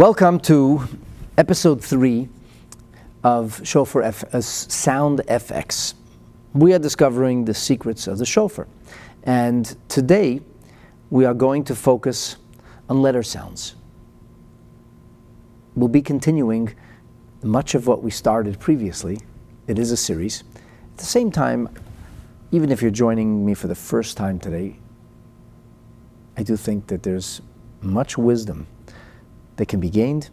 Welcome to episode 3 of Shofar Sound FX. We are discovering the secrets of the shofar. And today we are going to focus on letter sounds. We'll be continuing much of what we started previously. It is a series. At the same time, even if you're joining me for the first time today, I do think that there's much wisdom that can be gained,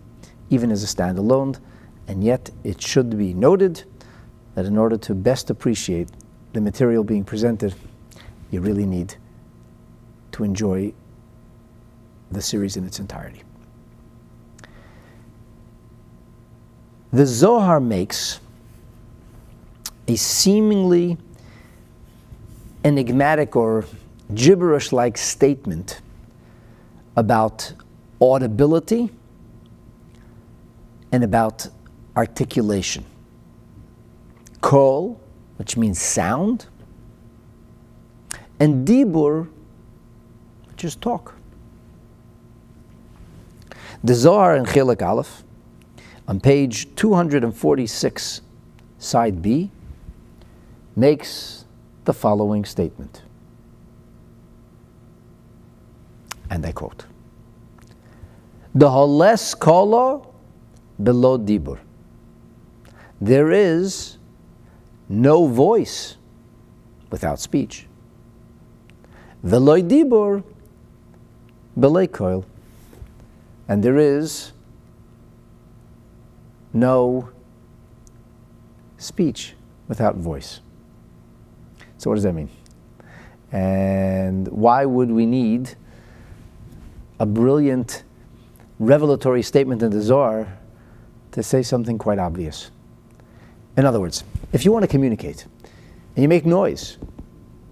even as a standalone, and yet it should be noted that in order to best appreciate the material being presented, you really need to enjoy the series in its entirety. The Zohar makes a seemingly enigmatic or gibberish-like statement about audibility and about articulation. Kol, which means sound, and dibur, which is talk. The Zohar in Chilek Aleph, on page 246, side B, makes the following statement. And I quote, "The holes kolo below dibur." There is no voice without speech. Veloy dibur belay koil. And there is no speech without voice. So what does that mean? And why would we need a brilliant revelatory statement in the Zohar to say something quite obvious? In other words, if you want to communicate and you make noise,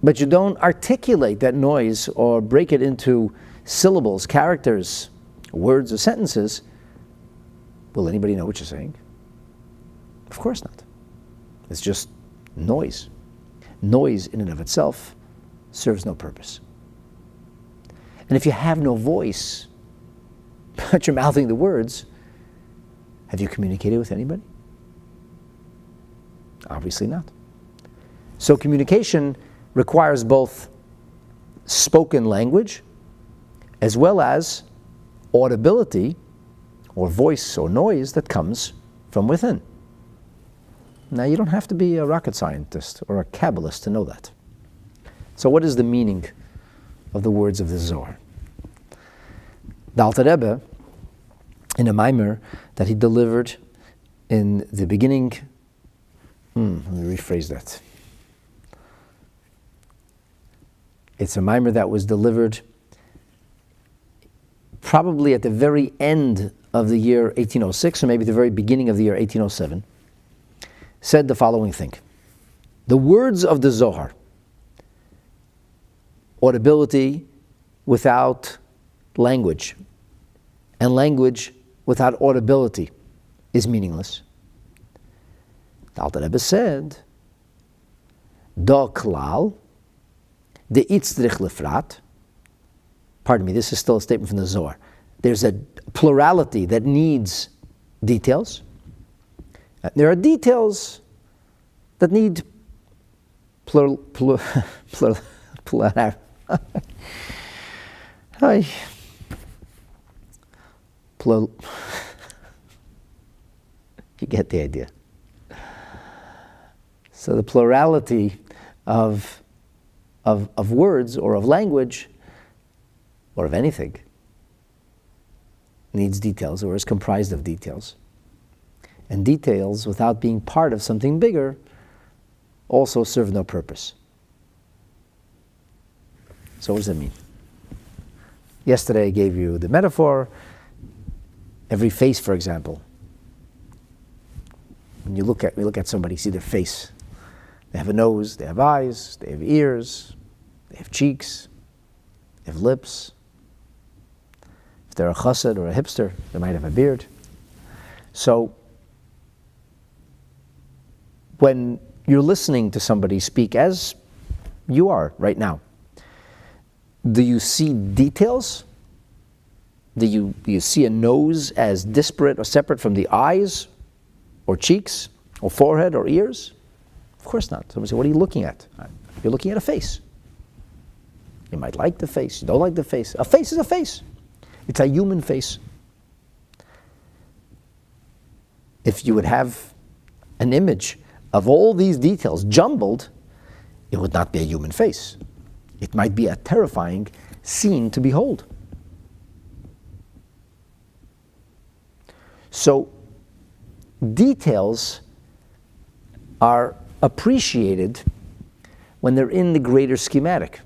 but you don't articulate that noise or break it into syllables, characters, words, or sentences, will anybody know what you're saying? Of course not. It's just noise. Noise in and of itself serves no purpose. And if you have no voice, but you're mouthing the words, have you communicated with anybody? Obviously not. So communication requires both spoken language as well as audibility or voice or noise that comes from within. Now, you don't have to be a rocket scientist or a Kabbalist to know that. So what is the meaning of the words of the Zohar? The Alter Rebbe, in a mimer that he delivered in the beginning, let me rephrase that. It's a mimer that was delivered probably at the very end of the year 1806, or maybe the very beginning of the year 1807, said the following thing. The words of the Zohar, audibility without language, and language without audibility is meaningless. The Alter Rebbe said, "Do klal, de itzrich lefrat." Pardon me, this is still a statement from the Zohar. There's a plurality that needs details. There are details that need plural. You get the idea. So the plurality of words or of language or of anything needs details or is comprised of details. And details, without being part of something bigger, also serve no purpose. So what does that mean? Yesterday I gave you the metaphor. Every face, for example. When we look at somebody, see their face. They have a nose, they have eyes, they have ears, they have cheeks, they have lips. If they're a chassid or a hipster, they might have a beard. So when you're listening to somebody speak as you are right now, do you see details Do you see a nose as disparate or separate from the eyes or cheeks or forehead or ears? Of course not. Somebody say, what are you looking at? You're looking at a face. You might like the face, you don't like the face. A face is a face. It's a human face. If you would have an image of all these details jumbled, it would not be a human face. It might be a terrifying scene to behold. So, details are appreciated when they're in the greater schematic.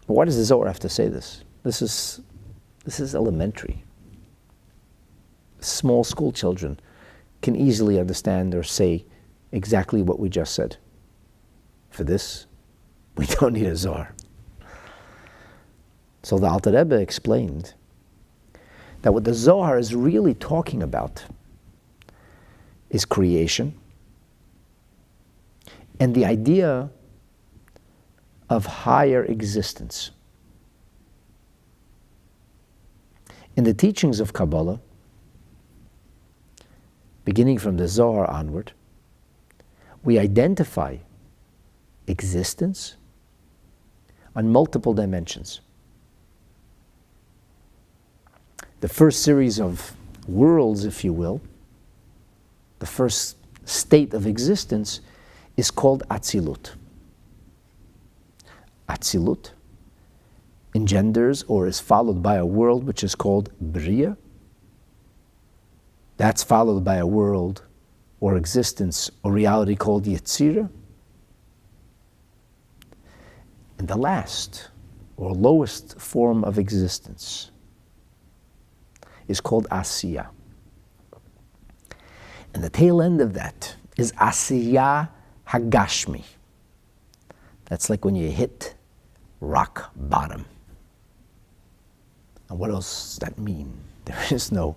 Why does the Zohar have to say this? This is elementary. Small school children can easily understand or say exactly what we just said. For this, we don't need a Zohar. So the Alter Rebbe explained that what the Zohar is really talking about is creation and the idea of higher existence. In the teachings of Kabbalah, beginning from the Zohar onward, we identify existence on multiple dimensions. The first series of worlds, if you will, the first state of existence is called Atzilut. Atzilut engenders or is followed by a world which is called Bria. That's followed by a world or existence or reality called Yetzirah. And the last or lowest form of existence is called Asiya. And the tail end of that is Asiya Hagashmi. That's like when you hit rock bottom. And what else does that mean? There is no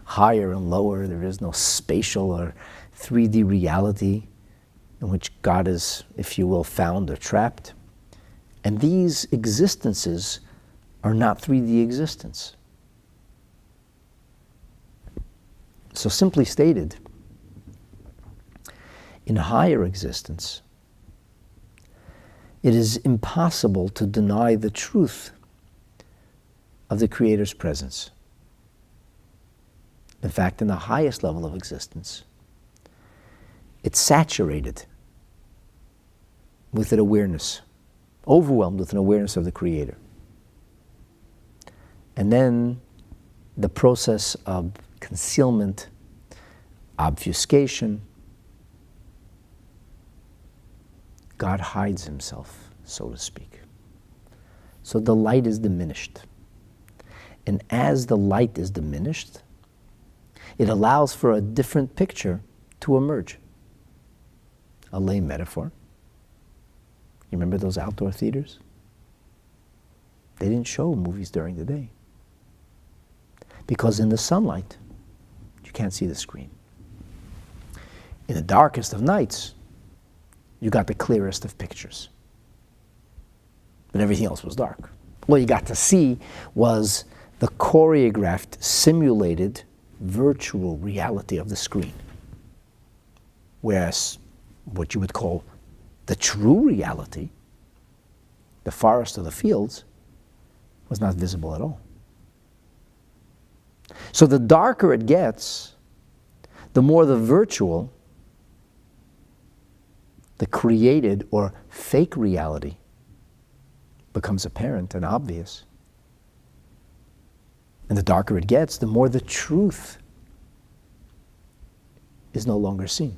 higher and lower, there is no spatial or 3D reality in which God is, if you will, found or trapped. And these existences are not 3D existence. So simply stated, in higher existence, it is impossible to deny the truth of the Creator's presence. In fact, in the highest level of existence, it's saturated with an awareness, overwhelmed with an awareness of the Creator. And then the process of concealment, obfuscation, God hides himself, so to speak. So the light is diminished. And as the light is diminished, it allows for a different picture to emerge. A lay metaphor. You remember those outdoor theaters? They didn't show movies during the day. Because in the sunlight, you can't see the screen. In the darkest of nights, you got the clearest of pictures. But everything else was dark. What you got to see was the choreographed, simulated, virtual reality of the screen. Whereas what you would call the true reality, the forest or the fields, was not visible at all. So the darker it gets, the more the virtual, the created or fake reality becomes apparent and obvious. And the darker it gets, the more the truth is no longer seen.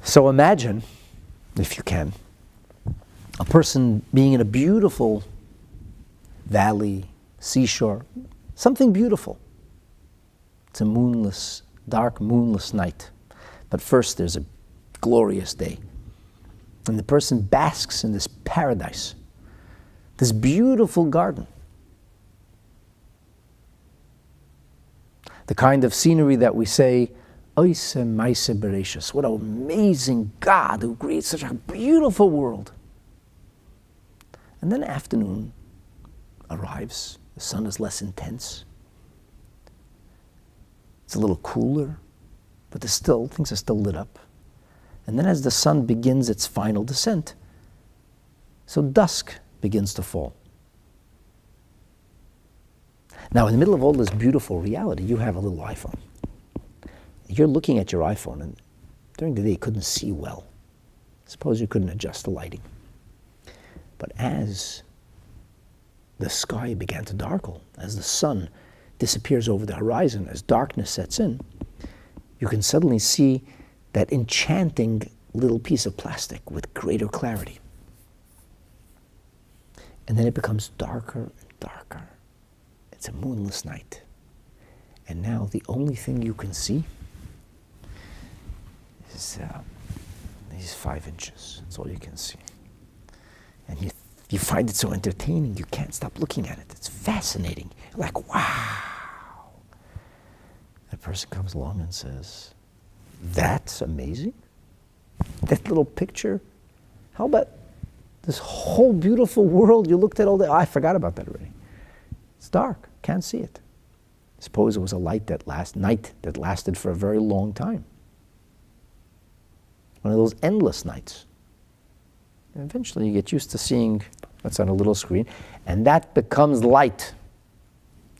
So imagine, if you can, a person being in a beautiful valley, seashore, something beautiful. It's a moonless, dark, moonless night. But first there's a glorious day. And the person basks in this paradise, this beautiful garden. The kind of scenery that we say, Oise Maise Bereshis, what an amazing God who creates such a beautiful world. And then afternoon arrives. The sun is less intense. It's a little cooler, but things are still lit up. And then as the sun begins its final descent, so dusk begins to fall. Now, in the middle of all this beautiful reality, you have a little iPhone. You're looking at your iPhone, and during the day you couldn't see well. Suppose you couldn't adjust the lighting. But as the sky began to darken, as the sun disappears over the horizon, as darkness sets in, you can suddenly see that enchanting little piece of plastic with greater clarity. And then it becomes darker and darker. It's a moonless night. And now the only thing you can see is these 5 inches. That's all you can see. And you find it so entertaining, you can't stop looking at it. It's fascinating. You're like, wow. A person comes along and says, that's amazing? That little picture? How about this whole beautiful world you looked at all day? Oh, I forgot about that already. It's dark. Can't see it. Suppose it was a night that lasted for a very long time. One of those endless nights. And eventually you get used to seeing what's on a little screen, and that becomes light.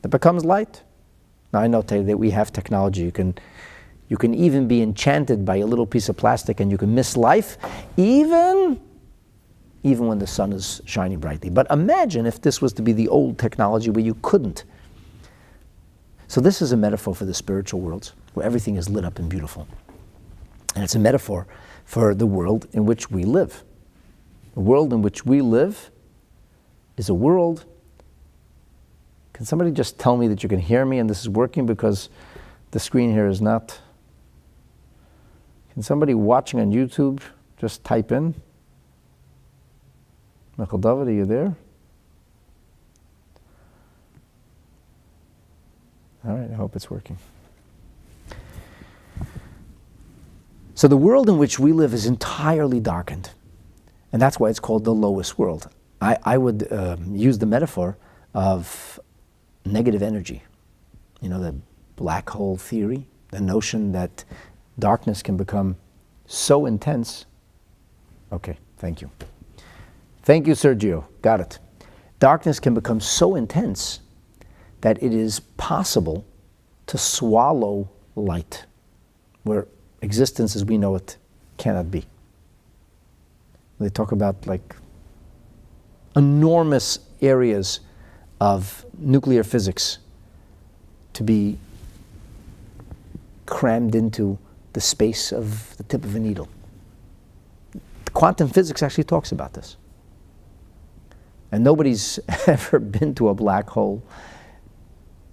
It becomes light. Now I know today that we have technology. You can even be enchanted by a little piece of plastic, and you can miss life, even when the sun is shining brightly. But imagine if this was to be the old technology where you couldn't. So this is a metaphor for the spiritual worlds, where everything is lit up and beautiful. And it's a metaphor for the world in which we live. The world in which we live is a world. Can somebody just tell me that you can hear me and this is working, because the screen here is not? Can somebody watching on YouTube just type in? Michael David, are you there? All right, I hope it's working. So the world in which we live is entirely darkened. And that's why it's called the lowest world. I would use the metaphor of negative energy. You know, the black hole theory, the notion that darkness can become so intense. Okay, thank you. Thank you, Sergio. Got it. Darkness can become so intense that it is possible to swallow light, where existence as we know it cannot be. They talk about like enormous areas of nuclear physics to be crammed into the space of the tip of a needle. Quantum physics actually talks about this. And nobody's ever been to a black hole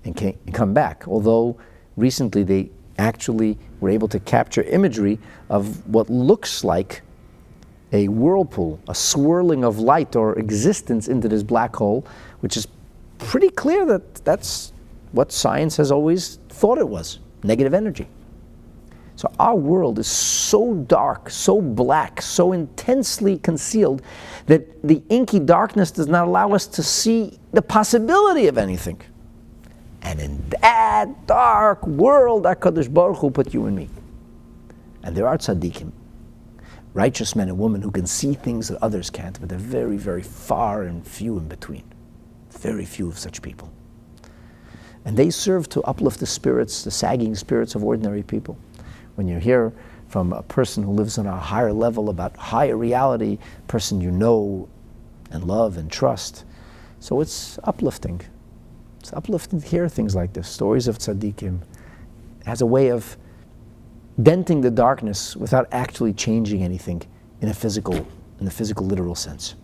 and come back, although recently they actually were able to capture imagery of what looks like a whirlpool, a swirling of light or existence into this black hole, which is pretty clear that that's what science has always thought it was, negative energy. So our world is so dark, so black, so intensely concealed that the inky darkness does not allow us to see the possibility of anything. And in that dark world, HaKadosh Baruch Hu put you and me. And there are tzaddikim, righteous men and women who can see things that others can't, but they're very, very far and few in between. Very few of such people. And they serve to uplift the spirits, the sagging spirits of ordinary people. When you hear from a person who lives on a higher level about higher reality, a person you know and love and trust. So it's uplifting. It's uplifting to hear things like this, stories of tzaddikim. It has a way of denting the darkness without actually changing anything in a physical literal sense.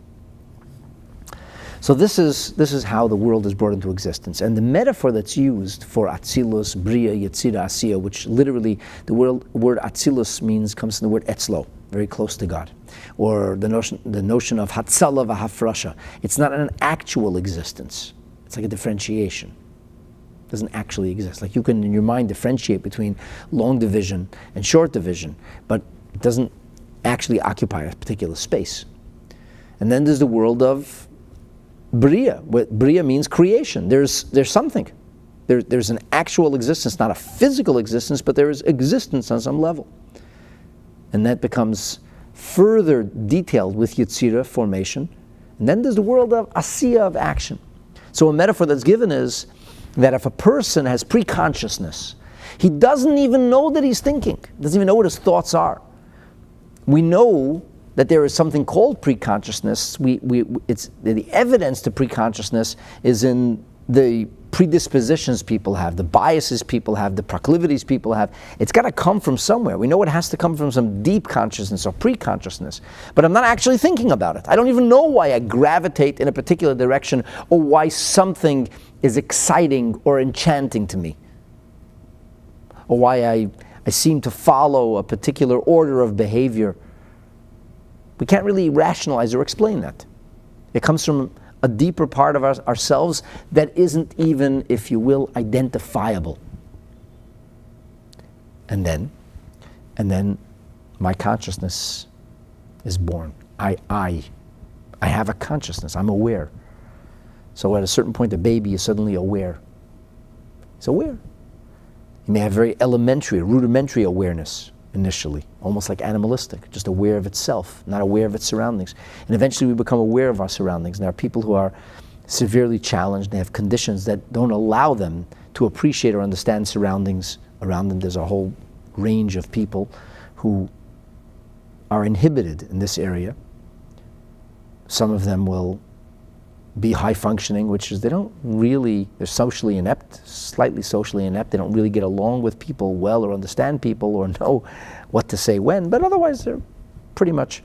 So this is how the world is brought into existence. And the metaphor that's used for Atzilus, Bria, Yetzira, Asiya, which literally the word Atzilus comes from the word Etzlo, very close to God. Or the notion of Hatzala v'Hafrasha. It's not an actual existence. It's like a differentiation. It doesn't actually exist. Like you can in your mind differentiate between long division and short division, but it doesn't actually occupy a particular space. And then there's the world of Bria. Bria means creation. There's something. There's an actual existence, not a physical existence, but there is existence on some level. And that becomes further detailed with Yetzirah, formation. And then there's the world of Asiya, of action. So a metaphor that's given is that if a person has pre-consciousness, he doesn't even know that he's thinking, doesn't even know what his thoughts are. We know that there is something called pre-consciousness. It's the evidence to pre-consciousness is in the predispositions people have, the biases people have, the proclivities people have. It's got to come from somewhere. We know it has to come from some deep consciousness or pre-consciousness. But I'm not actually thinking about it. I don't even know why I gravitate in a particular direction or why something is exciting or enchanting to me, or why I seem to follow a particular order of behavior. We can't really rationalize or explain that. It comes from a deeper part of ourselves that isn't even, if you will, identifiable. And then my consciousness is born. I have a consciousness. I'm aware. So at a certain point, the baby is suddenly aware. It's aware. You may have very elementary, rudimentary awareness initially, almost like animalistic, just aware of itself, not aware of its surroundings. And eventually we become aware of our surroundings. And there are people who are severely challenged. They have conditions that don't allow them to appreciate or understand surroundings around them. There's a whole range of people who are inhibited in this area. Some of them will be high functioning, which is they're socially inept, slightly socially inept. They don't really get along with people well or understand people or know what to say when, but otherwise they're pretty much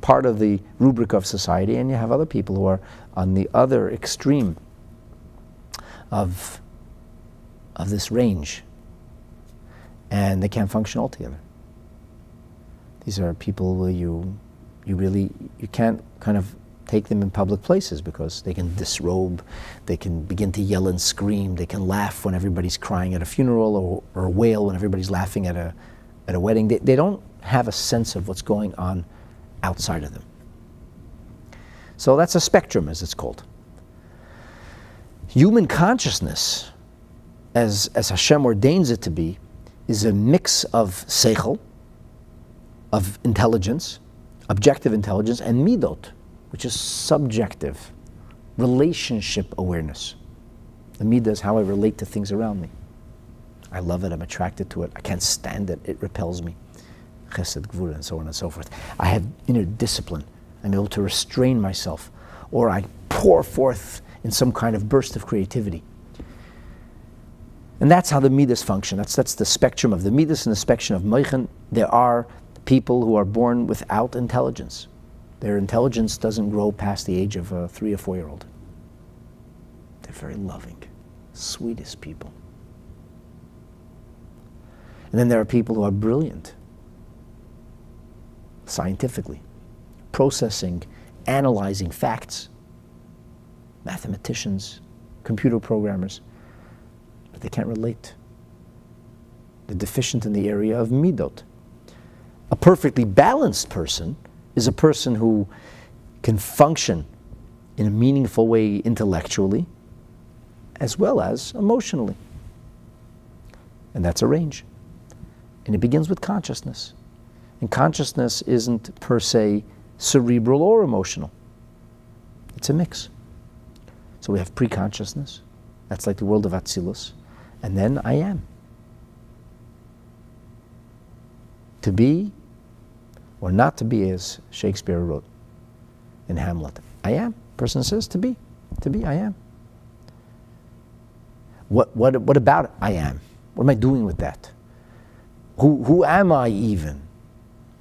part of the rubric of society. And you have other people who are on the other extreme of this range, and they can't function altogether. These are people where you can't kind of take them in public places because they can disrobe, they can begin to yell and scream, they can laugh when everybody's crying at a funeral or wail when everybody's laughing at a wedding. They don't have a sense of what's going on outside of them. So that's a spectrum, as it's called. Human consciousness, as Hashem ordains it to be, is a mix of seichel, of intelligence, objective intelligence, and midot, which is subjective, relationship awareness. The midah is how I relate to things around me. I love it, I'm attracted to it, I can't stand it, it repels me. Chesed, gvura, and so on and so forth. I have inner discipline. I'm able to restrain myself, or I pour forth in some kind of burst of creativity. And that's how the midas function. That's the spectrum of the midas and the spectrum of moichen. There are people who are born without intelligence. Their intelligence doesn't grow past the age of a 3 or 4 year old. They're very loving, sweetest people. And then there are people who are brilliant, scientifically, processing, analyzing facts, mathematicians, computer programmers, but they can't relate. They're deficient in the area of midot. A perfectly balanced person is a person who can function in a meaningful way intellectually as well as emotionally. And that's a range. And it begins with consciousness. And consciousness isn't per se cerebral or emotional. It's a mix. So we have pre-consciousness. That's like the world of Atzilus. And then I am. To be or not to be, as Shakespeare wrote in Hamlet. I am. Person says to be. To be, I am. What about I am? What am I doing with that? Who am I even?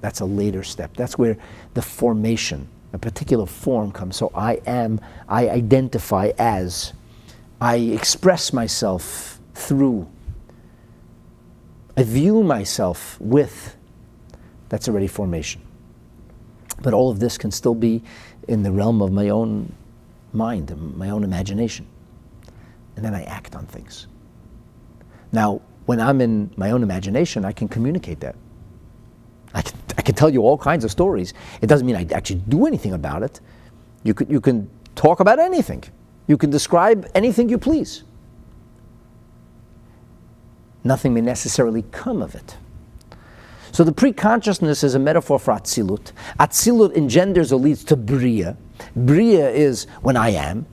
That's a later step. That's where the formation, a particular form comes. So I am, I identify as, I express myself through, I view myself with. That's already formation. But all of this can still be in the realm of my own mind, my own imagination. And then I act on things. Now, when I'm in my own imagination, I can communicate that. I can tell you all kinds of stories. It doesn't mean I actually do anything about it. You can talk about anything. You can describe anything you please. Nothing may necessarily come of it. So the pre-consciousness is a metaphor for Atzilut. Atzilut engenders or leads to Bria. Bria is when I am.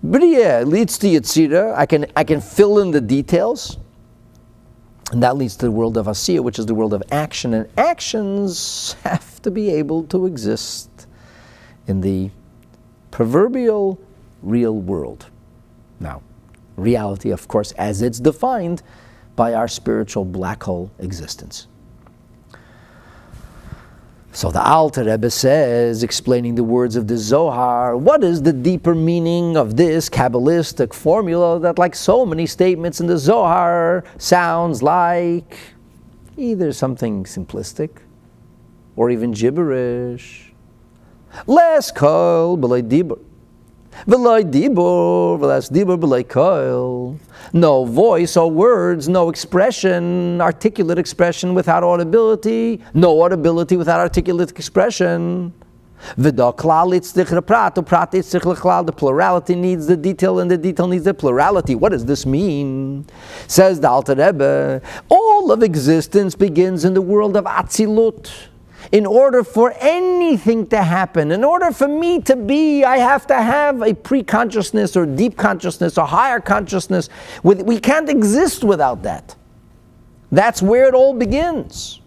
Bria leads to Yetzirah. I can fill in the details. And that leads to the world of Asiya, which is the world of action. And actions have to be able to exist in the proverbial real world. Now, reality, of course, as it's defined by our spiritual black hole existence. So the Alter Rebbe says, explaining the words of the Zohar, what is the deeper meaning of this Kabbalistic formula that, like so many statements in the Zohar, sounds like either something simplistic or even gibberish? Les kol b'lei dibur. V'loi dibur, v'las dibur b'loi koil. No voice or words, no expression, articulate expression without audibility, no audibility without articulate expression. V'da klal itztich l'prat, u'prat itztich l'klal. The plurality needs the detail and the detail needs the plurality. What does this mean? Says the Alter Rebbe, all of existence begins in the world of Atzilut. In order for anything to happen, in order for me to be, I have to have a pre-consciousness or deep consciousness or higher consciousness. We can't exist without that. That's where it all begins.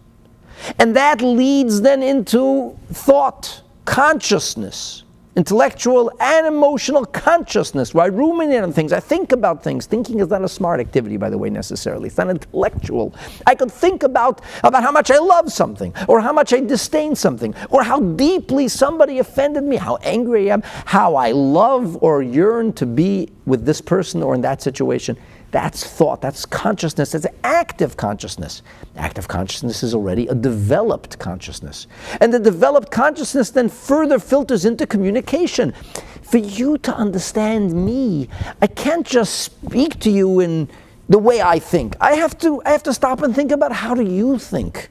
And that leads then into thought, consciousness, intellectual and emotional consciousness, where I ruminate on things, I think about things. Thinking is not a smart activity, by the way, necessarily. It's not intellectual. I could think about how much I love something, or how much I disdain something, or how deeply somebody offended me, how angry I am, how I love or yearn to be with this person or in that situation. That's thought, that's consciousness, that's active consciousness. Active consciousness is already a developed consciousness. And the developed consciousness then further filters into communication. For you to understand me, I can't just speak to you in the way I think. I have to stop and think about, how do you think?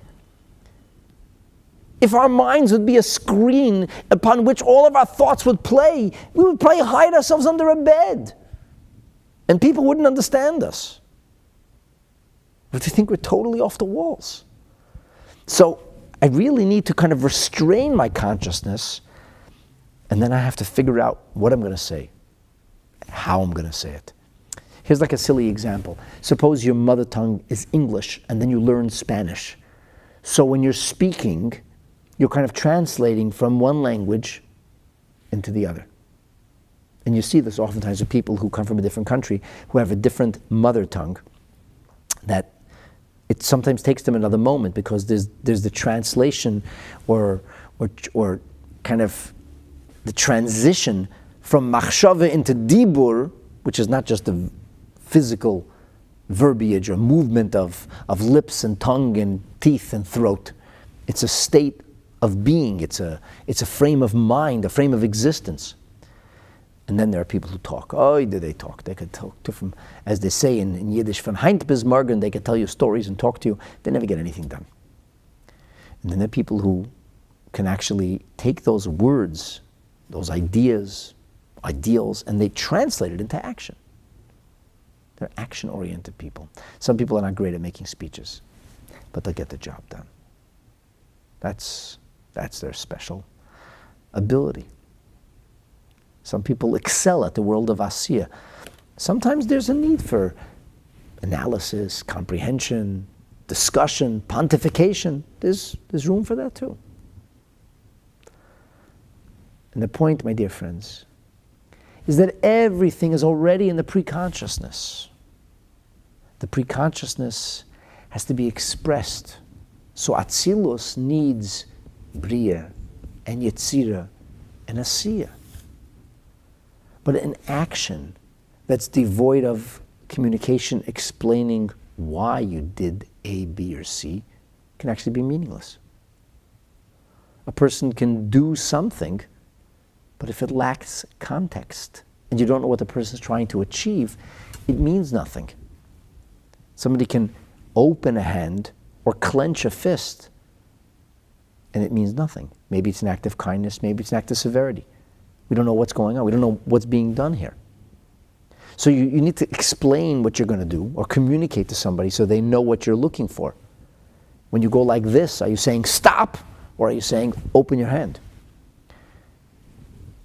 If our minds would be a screen upon which all of our thoughts would play, we would probably hide ourselves under a bed. And people wouldn't understand us. But they think we're totally off the walls. So I really need to kind of restrain my consciousness, and then I have to figure out what I'm going to say, how I'm going to say it. Here's like a silly example. Suppose your mother tongue is English, and then you learn Spanish. So when you're speaking, you're kind of translating from one language into the other. And you see this oftentimes with people who come from a different country, who have a different mother tongue, that it sometimes takes them another moment, because there's the translation or kind of the transition from machshava into dibur, which is not just the physical verbiage or movement of lips and tongue and teeth and throat. It's a state of being. It's a frame of mind, a frame of existence. And then there are people who talk. Oh, do they talk? They could talk to from, as they say in Yiddish, von Heint bis morgen, they could tell you stories and talk to you. They never get anything done. And then there are people who can actually take those words, those ideas, ideals, and they translate it into action. They're action-oriented people. Some people are not great at making speeches, but they'll get the job done. That's their special ability. Some people excel at the world of Asiya. Sometimes there's a need for analysis, comprehension, discussion, pontification. There's room for that too. And the point, my dear friends, is that everything is already in the pre-consciousness. The pre-consciousness has to be expressed. So Atzilus needs Bria and Yetzirah and Asiya. But an action that's devoid of communication explaining why you did A, B, or C can actually be meaningless. A person can do something, but if it lacks context and you don't know what the person is trying to achieve, it means nothing. Somebody can open a hand or clench a fist, and it means nothing. Maybe it's an act of kindness, maybe it's an act of severity. We don't know what's going on. We don't know what's being done here. So you need to explain what you're going to do or communicate to somebody so they know what you're looking for. When you go like this, are you saying stop or are you saying open your hand?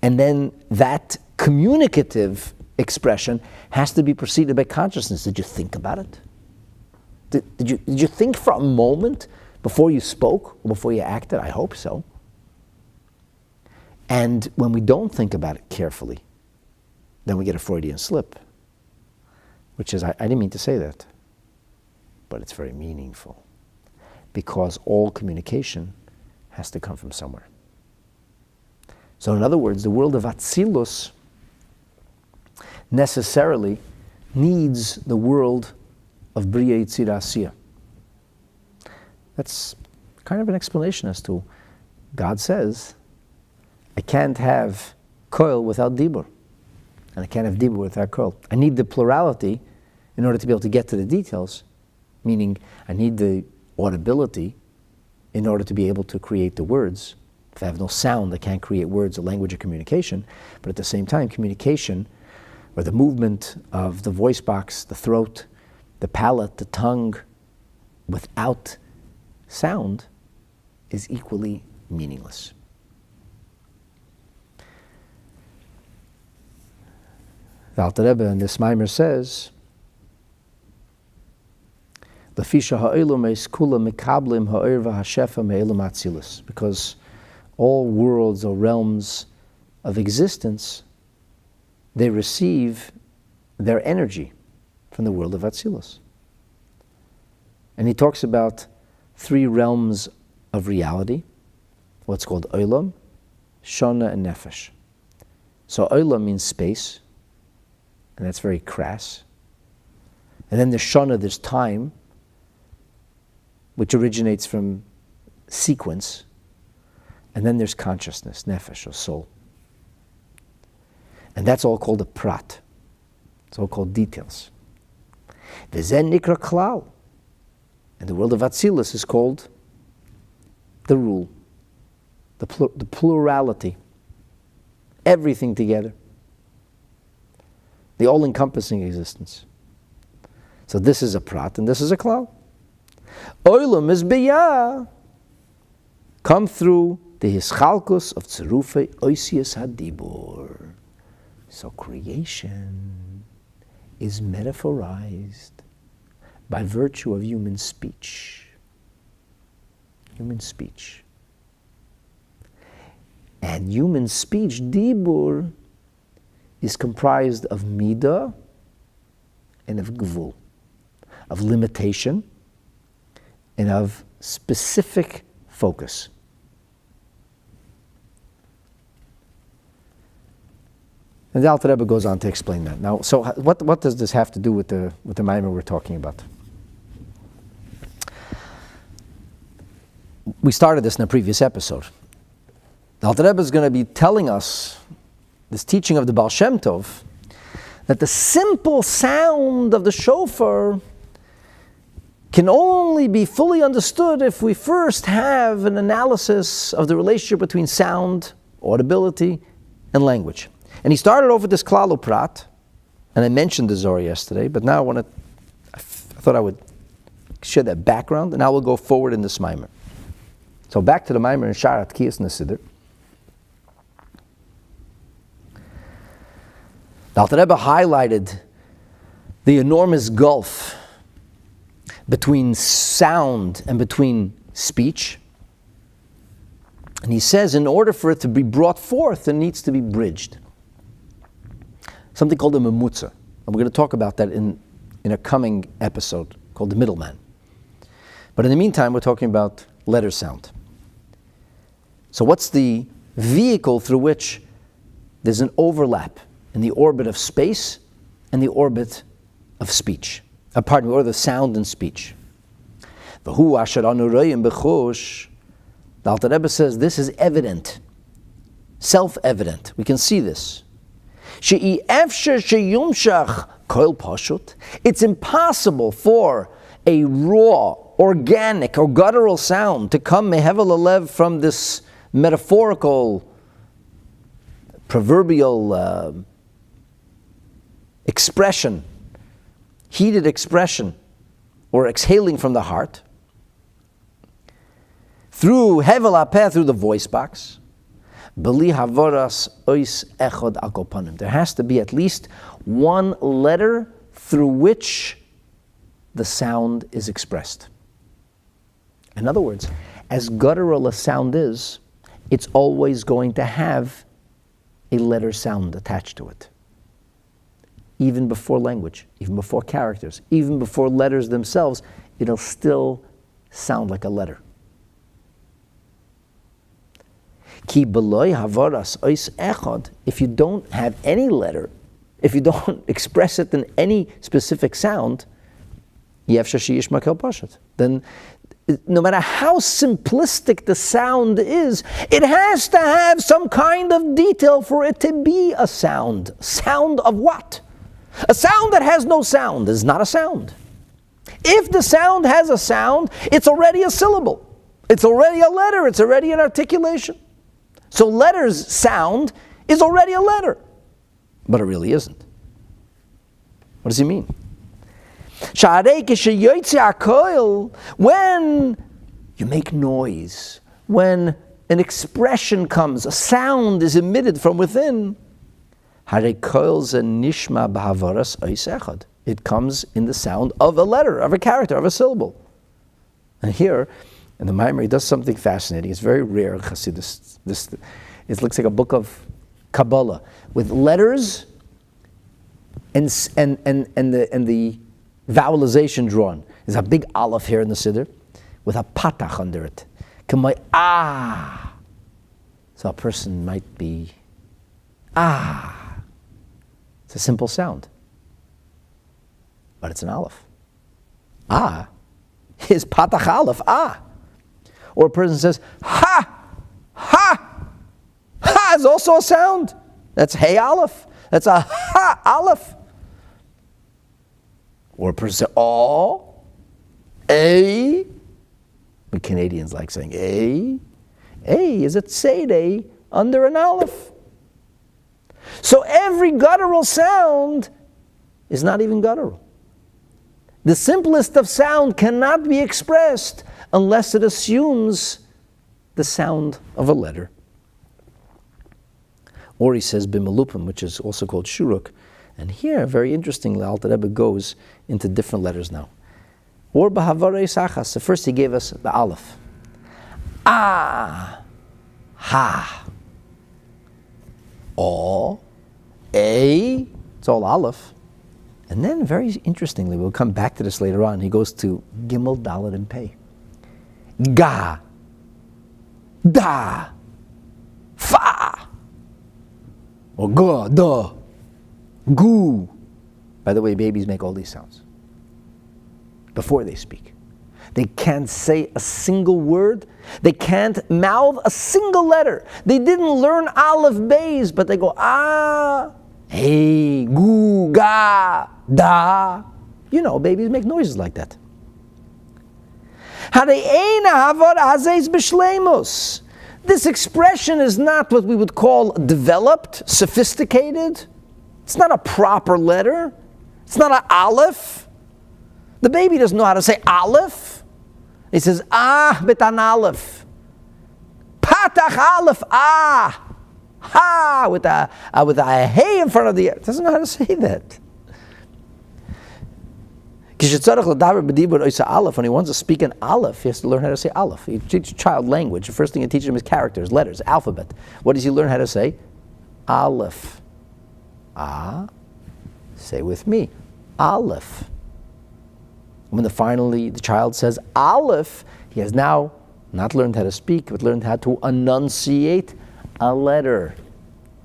And then that communicative expression has to be preceded by consciousness. Did you think about it? Did you think for a moment before you spoke or before you acted? I hope so. And when we don't think about it carefully, then we get a Freudian slip, which is, I didn't mean to say that, but it's very meaningful because all communication has to come from somewhere. So in other words, the world of Atzilus necessarily needs the world of Bria Yitzira Asiya. That's kind of an explanation as to God says, I can't have koil without dibur, and I can't have dibur without koil. I need the plurality in order to be able to get to the details, meaning I need the audibility in order to be able to create the words. If I have no sound, I can't create words or language or communication, but at the same time, communication, or the movement of the voice box, the throat, the palate, the tongue, without sound, is equally meaningless. The Alter Rebbe in this Maimer says, "Lefisha ha'olam es kula mikablim ha'or v'hashefa me'elam atzilus," because all worlds or realms of existence, they receive their energy from the world of Atzilus. And he talks about 3 realms of reality, what's called Olam, Shana, and Nefesh. So Olam means space, and that's very crass. And then there's Shana, there's time, which originates from sequence. And then there's consciousness, Nefesh, or soul. And that's all called a prat. It's all called details. V'zen nikra klal. And the world of Atzilus is called the rule, the plurality, everything together, the all-encompassing existence. So this is a prat and this is a klal. Olam is biyah. Come through the hischalkus of tzerufei oisius hadibur. So creation is metaphorized by virtue of human speech. Human speech. And human speech, dibur, is comprised of midah and of gvul, of limitation and of specific focus. And the Alter Rebbe goes on to explain that. Now, so what does this have to do with the Maimer we're talking about? We started this in a previous episode. The Alter Rebbe is going to be telling us this teaching of the Baal Shem Tov, that the simple sound of the shofar can only be fully understood if we first have an analysis of the relationship between sound, audibility, and language. And he started off with this klal uprat, and I mentioned the Zohar yesterday, but now I thought I would share that background, and now we'll go forward in this Maimer. So back to the Maimer in Sha'ar, HaTekiyot, and the Siddur. The Alter Rebbe highlighted the enormous gulf between sound and between speech. And he says in order for it to be brought forth, it needs to be bridged. Something called a memutza. And we're going to talk about that in a coming episode called the middleman. But in the meantime, we're talking about letter sound. So what's the vehicle through which there's an overlap in the orbit of space and the orbit of speech? Or the sound and speech. The Alter Rebbe says this is evident, self-evident. We can see this. It's impossible for a raw, organic, or guttural sound to come mehevel alev from this metaphorical proverbial expression, heated expression, or exhaling from the heart, through hevel hapeh, through the voice box, b'li havoras ois echod al kol panim. There has to be at least one letter through which the sound is expressed. In other words, as guttural a sound is, it's always going to have a letter sound attached to it. Even before language, even before characters, even before letters themselves, it'll still sound like a letter. Ki beloy havoras ois echad, if you don't have any letter, if you don't express it in any specific sound, then no matter how simplistic the sound is, it has to have some kind of detail for it to be a sound. Sound of what? A sound that has no sound is not a sound. If the sound has a sound, it's already a syllable. It's already a letter. It's already an articulation. So letters sound is already a letter. But it really isn't. What does he mean? When you make noise, when an expression comes, a sound is emitted from within, it comes in the sound of a letter, of a character, of a syllable. And here, in the Maimer, he does something fascinating. It's very rare in Chassidus. It looks like a book of Kabbalah with letters and the vowelization drawn. There's a big Aleph here in the Siddur with a patach under it. Ah. So a person might be ah. It's a simple sound, but it's an Aleph. Ah is patach Aleph. Ah. Or a person says ha, ha. Ha is also a sound. That's hey Aleph. That's a ha Aleph. Or a person says, oh, a. The Canadians like saying a. A is a tzedei under an aleph. So every guttural sound is not even guttural. The simplest of sound cannot be expressed unless it assumes the sound of a letter. Or he says bimalupim, which is also called shuruk. And here, very interestingly, Alter Rebbe goes into different letters now. Or b'havarei sachas. So first he gave us the aleph. Ah, ha. O, a. It's all aleph. And then, very interestingly, we'll come back to this later on. He goes to gimel, dalet, and pei. Ga, da, fa, or ga, da. Goo. By the way, babies make all these sounds before they speak. They can't say a single word. They can't mouth a single letter. They didn't learn Aleph-Bet, but they go ah, hey, goo, ga, da. You know, babies make noises like that. This expression is not what we would call developed, sophisticated. It's not a proper letter. It's not an aleph. The baby doesn't know how to say aleph. He says, ah, bet an aleph. Patach aleph, ah. Ha, with a hey in front of the, doesn't know how to say that. When he wants to speak an aleph, he has to learn how to say aleph. You teach a child language. The first thing you teach him is characters, letters, alphabet. What does he learn how to say? Aleph. Ah, say with me, aleph. When finally the child says aleph, he has now not learned how to speak, but learned how to enunciate a letter.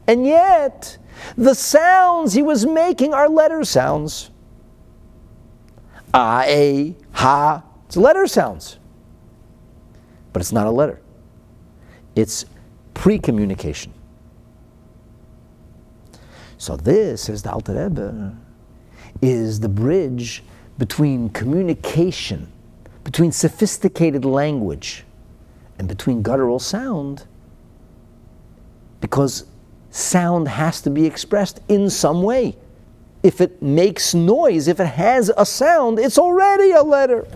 And yet, the sounds he was making are letter sounds. Ah, a, ha, it's letter sounds. But it's not a letter. It's pre-communication. So this, says the Alter Rebbe, is the bridge between communication, between sophisticated language, and between guttural sound, because sound has to be expressed in some way. If it makes noise, if it has a sound, it's already a letter.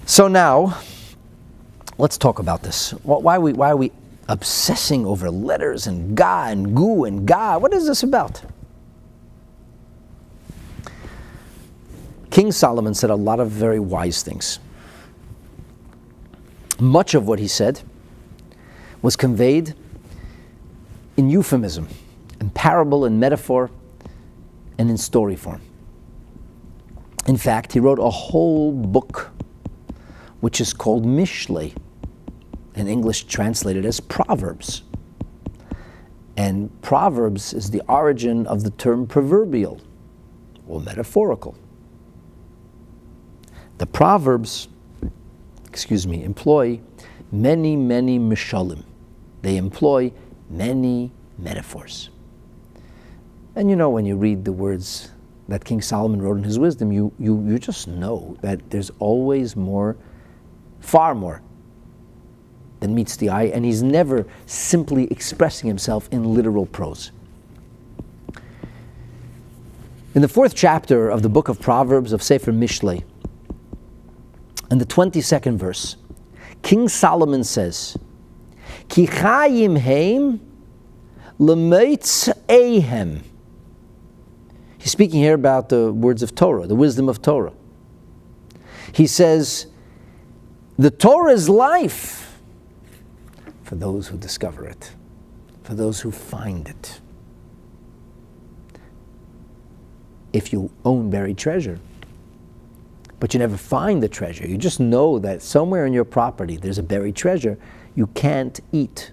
So now, let's talk about this. Why are we obsessing over letters and ga and gu and ga? What is this about? King Solomon said a lot of very wise things. Much of what he said was conveyed in euphemism, in parable, in metaphor, and in story form. In fact, he wrote a whole book which is called Mishlei, in English translated as Proverbs. And Proverbs is the origin of the term proverbial or metaphorical. The Proverbs, employ many, many mishalim. They employ many metaphors. And you know, when you read the words that King Solomon wrote in his wisdom, you just know that there's always more, far more than meets the eye, and he's never simply expressing himself in literal prose. In the 4th chapter of the book of Proverbs of Sefer Mishlei, in the 22nd verse, King Solomon says, Ki chayim heim l'meitz ehem. He's speaking here about the words of Torah, the wisdom of Torah. He says, the Torah is life for those who discover it, for those who find it. If you own buried treasure, but you never find the treasure, you just know that somewhere in your property there's a buried treasure, you can't eat.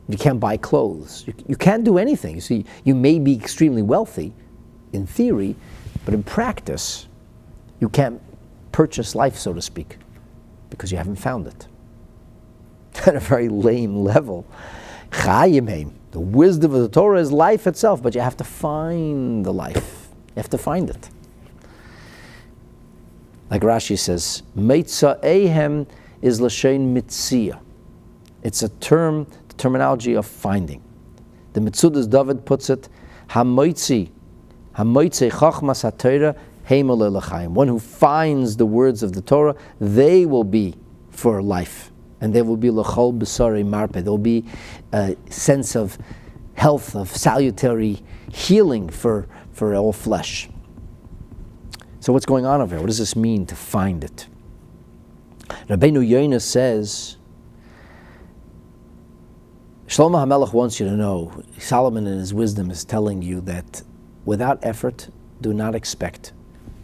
You can't buy clothes. You can't do anything. You see, you may be extremely wealthy in theory, but in practice, you can't purchase life, so to speak, because you haven't found it. At a very lame level. Chayim heim. The wisdom of the Torah is life itself, but you have to find the life. You have to find it. Like Rashi says, Meitza ehem is l'shein mitzia. It's a term, the terminology of finding. The Mitzudas David puts it, Hamoitzi chachmas haTorah heimel elachayim. One who finds the words of the Torah, they will be for life. And there will be l'chol b'sarei marpeh. There will be a sense of health, of salutary healing for all flesh. So what's going on over here? What does this mean to find it? Rabbeinu Yonah says, Shlomo HaMelech wants you to know, Solomon in his wisdom is telling you that without effort, do not expect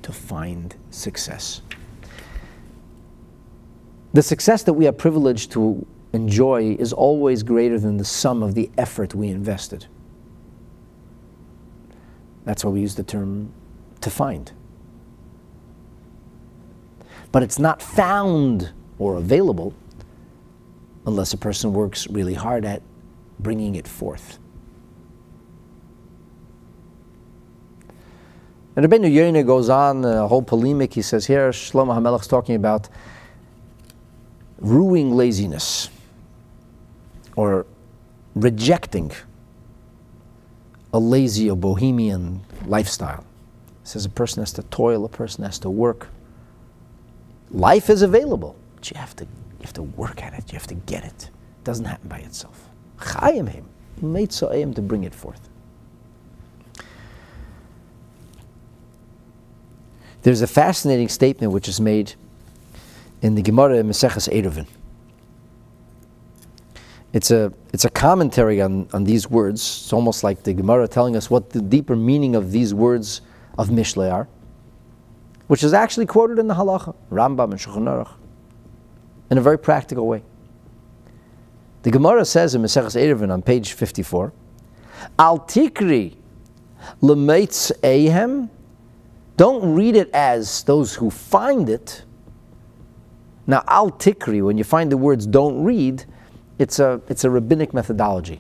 to find success. The success that we are privileged to enjoy is always greater than the sum of the effort we invested. That's why we use the term to find. But it's not found or available unless a person works really hard at bringing it forth. And Rabbeinu Yonah goes on a whole polemic. He says here, Shlomo HaMelech is talking about ruining laziness or rejecting a lazy or bohemian lifestyle. He says a person has to toil, a person has to work. Life is available, but you have to work at it. You have to get it. It doesn't happen by itself. Chayim him, meitzo'im, to bring it forth. There's a fascinating statement which is made in the Gemara in Maseches Eruvin. It's a commentary on these words. It's almost like the Gemara telling us what the deeper meaning of these words of Mishlei are, which is actually quoted in the Halacha, Rambam and Shulchan Aruch, in a very practical way. The Gemara says in Maseches Eruvin on page 54, Al tikri l'meitz ehem. Don't read it as those who find it. Now, al tikri, when you find the words "don't read," it's a rabbinic methodology.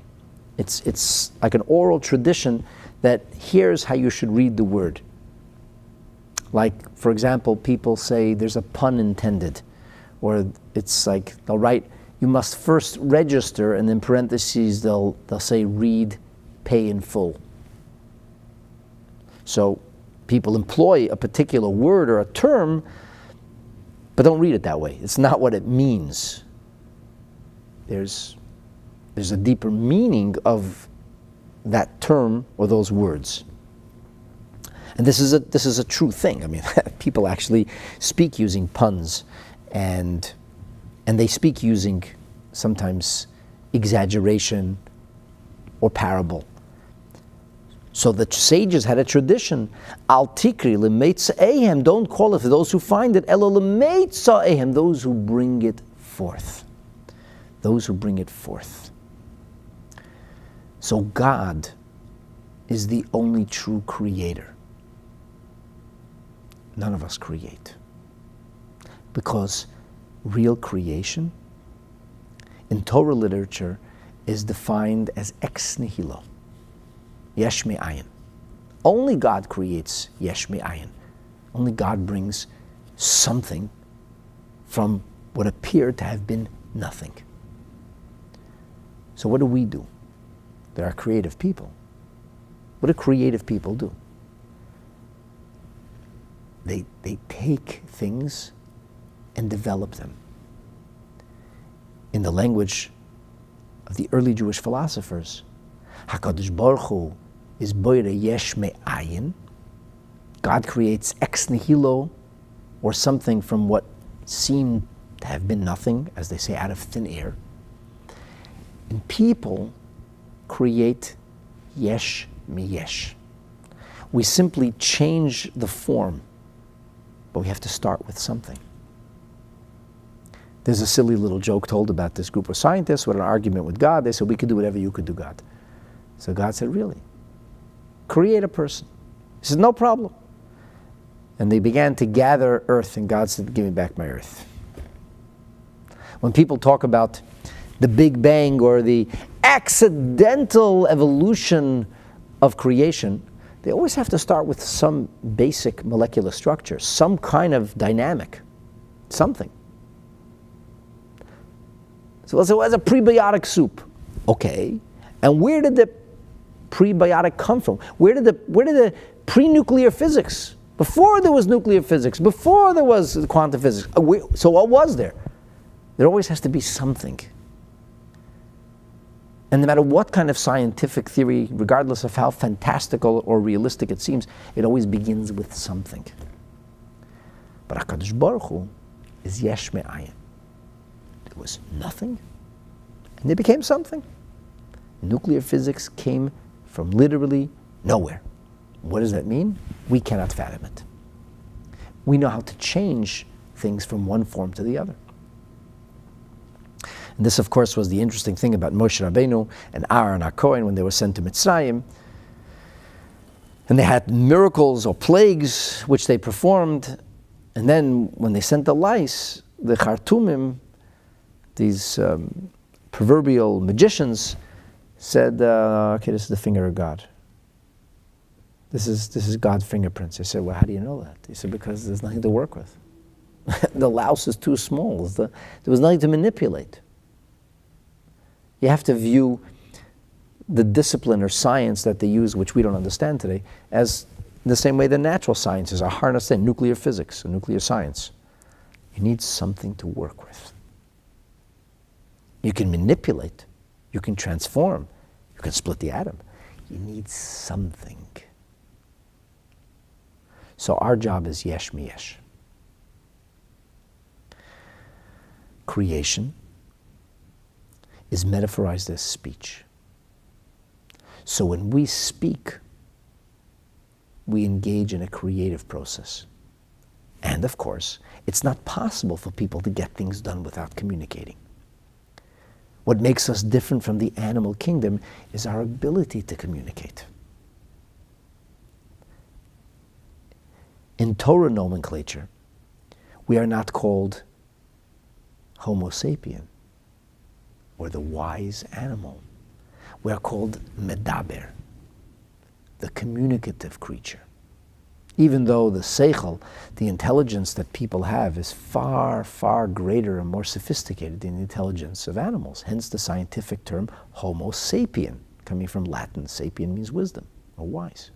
It's like an oral tradition that here's how you should read the word. Like, for example, people say there's a pun intended, or it's like they'll write, you must first register, and in parentheses they'll say read, pay in full. So people employ a particular word or a term, but don't read it that way. It's not what it means. There's a deeper meaning of that term or those words. And this is a true thing. I mean, people actually speak using puns, and they speak using sometimes exaggeration or parable. So the sages had a tradition. Al tikri l'meitza'ehem, don't call it for those who find it. Elo l'meitza'ehem, those who bring it forth. Those who bring it forth. So God is the only true creator. None of us create. Because real creation in Torah literature is defined as ex nihilo. Yesh me'ayin. Only God creates yesh me'ayin. Only God brings something from what appeared to have been nothing. So what do? There are creative people. What do creative people do? They take things and develop them. In the language of the early Jewish philosophers, HaKadosh Baruch Hu is boire yesh me'ayin. God creates ex nihilo, or something from what seemed to have been nothing, as they say, out of thin air. And people create yesh mi-yesh. We simply change the form, but we have to start with something. There's a silly little joke told about this group of scientists with an argument with God. They said, we could do whatever you could do, God. So God said, really? Create a person. He said, no problem. And they began to gather earth, and God said, give me back my earth. When people talk about the Big Bang or the accidental evolution of creation, they always have to start with some basic molecular structure, some kind of dynamic, something. So let's say, well, it's a prebiotic soup. Okay. And where did the prebiotic come from? Where did the pre-nuclear physics, before there was nuclear physics, before there was quantum physics, so what was there? There always has to be something. And no matter what kind of scientific theory, regardless of how fantastical or realistic it seems, it always begins with something. But HaKadosh Baruch Hu is yesh me'ayin. There was nothing, and they became something. Nuclear physics came from literally nowhere. What does that mean? We cannot fathom it. We know how to change things from one form to the other. And this, of course, was the interesting thing about Moshe Rabbeinu and Aaron HaKohen when they were sent to Mitzrayim. And they had miracles or plagues which they performed. And then when they sent the lice, the Chartumim, these proverbial magicians, said, okay, this is the finger of God. This is God's fingerprints. They said, well, how do you know that? He said, because there's nothing to work with. The louse is too small. There was nothing to manipulate. You have to view the discipline or science that they use, which we don't understand today, as the same way the natural sciences are harnessed in nuclear physics and nuclear science. You need something to work with. You can manipulate, you can transform, you can split the atom. You need something. So our job is yesh mi-yesh. Creation is metaphorized as speech. So when we speak, we engage in a creative process. And of course, it's not possible for people to get things done without communicating. What makes us different from the animal kingdom is our ability to communicate. In Torah nomenclature, we are not called Homo sapien, or the wise animal. We are called Medaber, the communicative creature. Even though the seichel, the intelligence that people have, is far, far greater and more sophisticated than the intelligence of animals. Hence the scientific term Homo sapien, coming from Latin. Sapien means wisdom, or wise.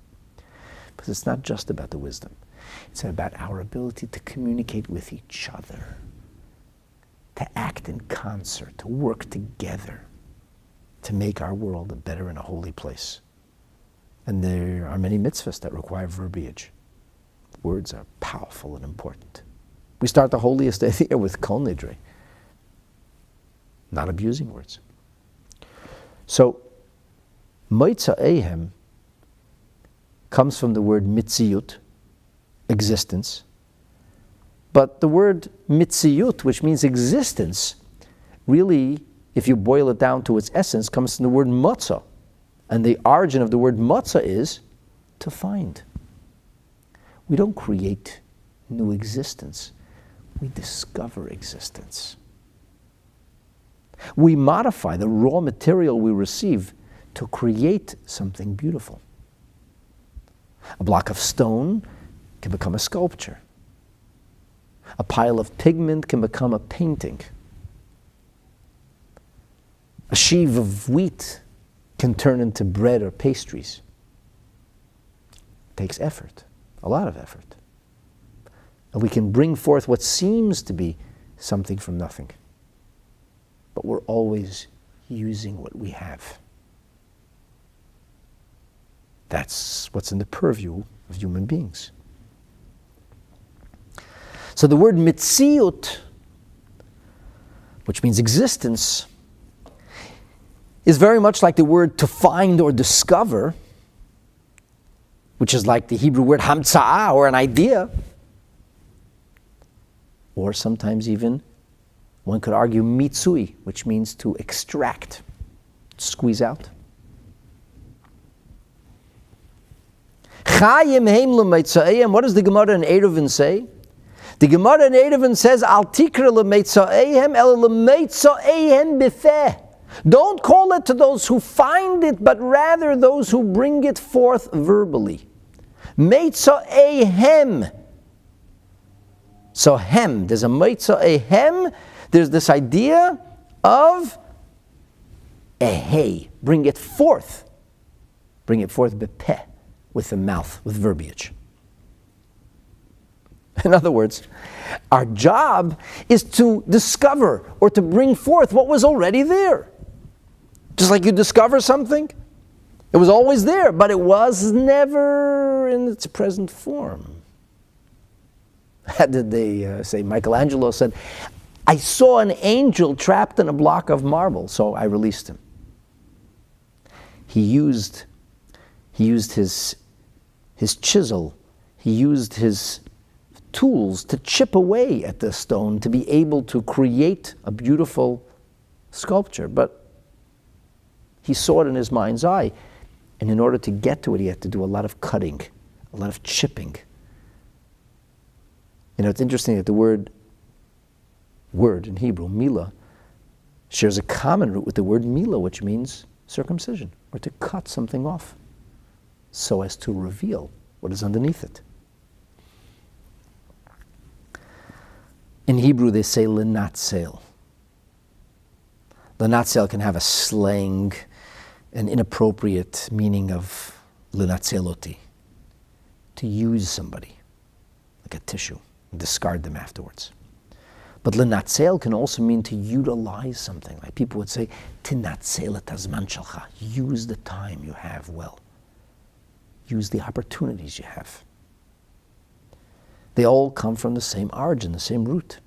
But it's not just about the wisdom. It's about our ability to communicate with each other, to act in concert, to work together, to make our world a better and a holy place. And there are many mitzvahs that require verbiage. Words are powerful and important. We start the holiest day of the year with Kol Nidre, not abusing words. So, Moitza Ehem comes from the word mitziyut, existence. But the word mitziyut, which means existence, really, if you boil it down to its essence, comes from the word motza. And the origin of the word motza is to find. We don't create new existence. We discover existence. We modify the raw material we receive to create something beautiful. A block of stone can become a sculpture. A pile of pigment can become a painting. A sheaf of wheat can turn into bread or pastries. It takes effort, a lot of effort. And we can bring forth what seems to be something from nothing. But we're always using what we have. That's what's in the purview of human beings. So the word mitziyut, which means existence, is very much like the word to find or discover, which is like the Hebrew word hamtza'ah, or an idea. Or sometimes even, one could argue, mitzui, which means to extract, squeeze out. Chayim heim l'meitza'eim. What does the Gemara in Eruvin say? The Gemara in Eruvin says, Al tikra l'meitza'eim el l'meitza'eim bifeh. Don't call it to those who find it, but rather those who bring it forth verbally. Meitza'ehem. So hem, there's a meitza'ehem, there's this idea of ehei, bring it forth. Bring it forth bepeh, with the mouth, with verbiage. In other words, our job is to discover or to bring forth what was already there. Just like you discover something, it was always there, but it was never in its present form. How did they say? Michelangelo said, I saw an angel trapped in a block of marble, so I released him. He used his chisel, he used his tools to chip away at the stone to be able to create a beautiful sculpture. But he saw it in his mind's eye. And in order to get to it, he had to do a lot of cutting, a lot of chipping. You know, it's interesting that the word in Hebrew, milah, shares a common root with the word milah, which means circumcision, or to cut something off, so as to reveal what is underneath it. In Hebrew, they say lenatzel. Lenatzel can have a slang, an inappropriate meaning of lenatzeloti, to use somebody, like a tissue, and discard them afterwards. But lenatzel can also mean to utilize something. Like people would say, tinatzel et hazman shelcha, use the time you have well. Use the opportunities you have. They all come from the same origin, the same root.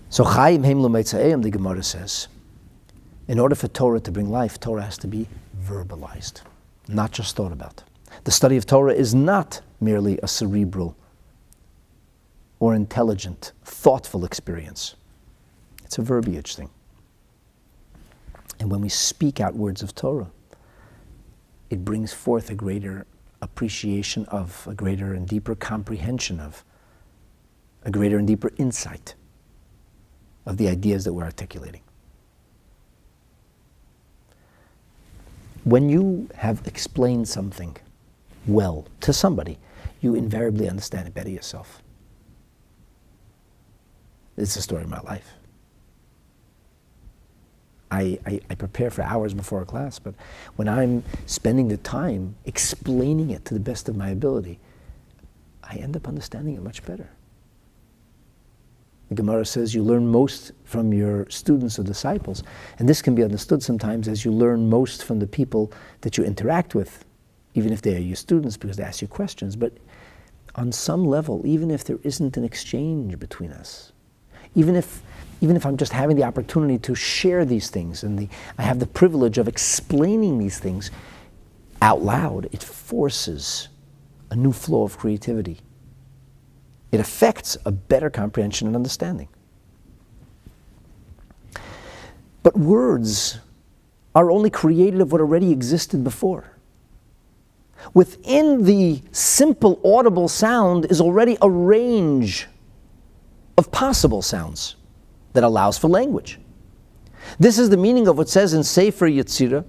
So Chaim Heim L'Meitza'eim, the Gemara says, in order for Torah to bring life, Torah has to be verbalized, not just thought about. The study of Torah is not merely a cerebral or intelligent, thoughtful experience. It's a verbiage thing. And when we speak out words of Torah, it brings forth a greater appreciation of, a greater and deeper comprehension of, a greater and deeper insight of the ideas that we're articulating. when you have explained something well to somebody, you invariably understand it better yourself. It's the story of my life. I prepare for hours before a class, but when I'm spending the time explaining it to the best of my ability, I end up understanding it much better. The Gemara says you learn most from your students or disciples, and this can be understood sometimes as you learn most from the people that you interact with, even if they are your students because they ask you questions. But on some level, even if there isn't an exchange between us, even if I'm just having the opportunity to share these things and I have the privilege of explaining these things out loud, it forces a new flow of creativity. It affects a better comprehension and understanding. But words are only created of what already existed before. Within the simple audible sound is already a range of possible sounds that allows for language. This is the meaning of what says in Sefer Yetzirah,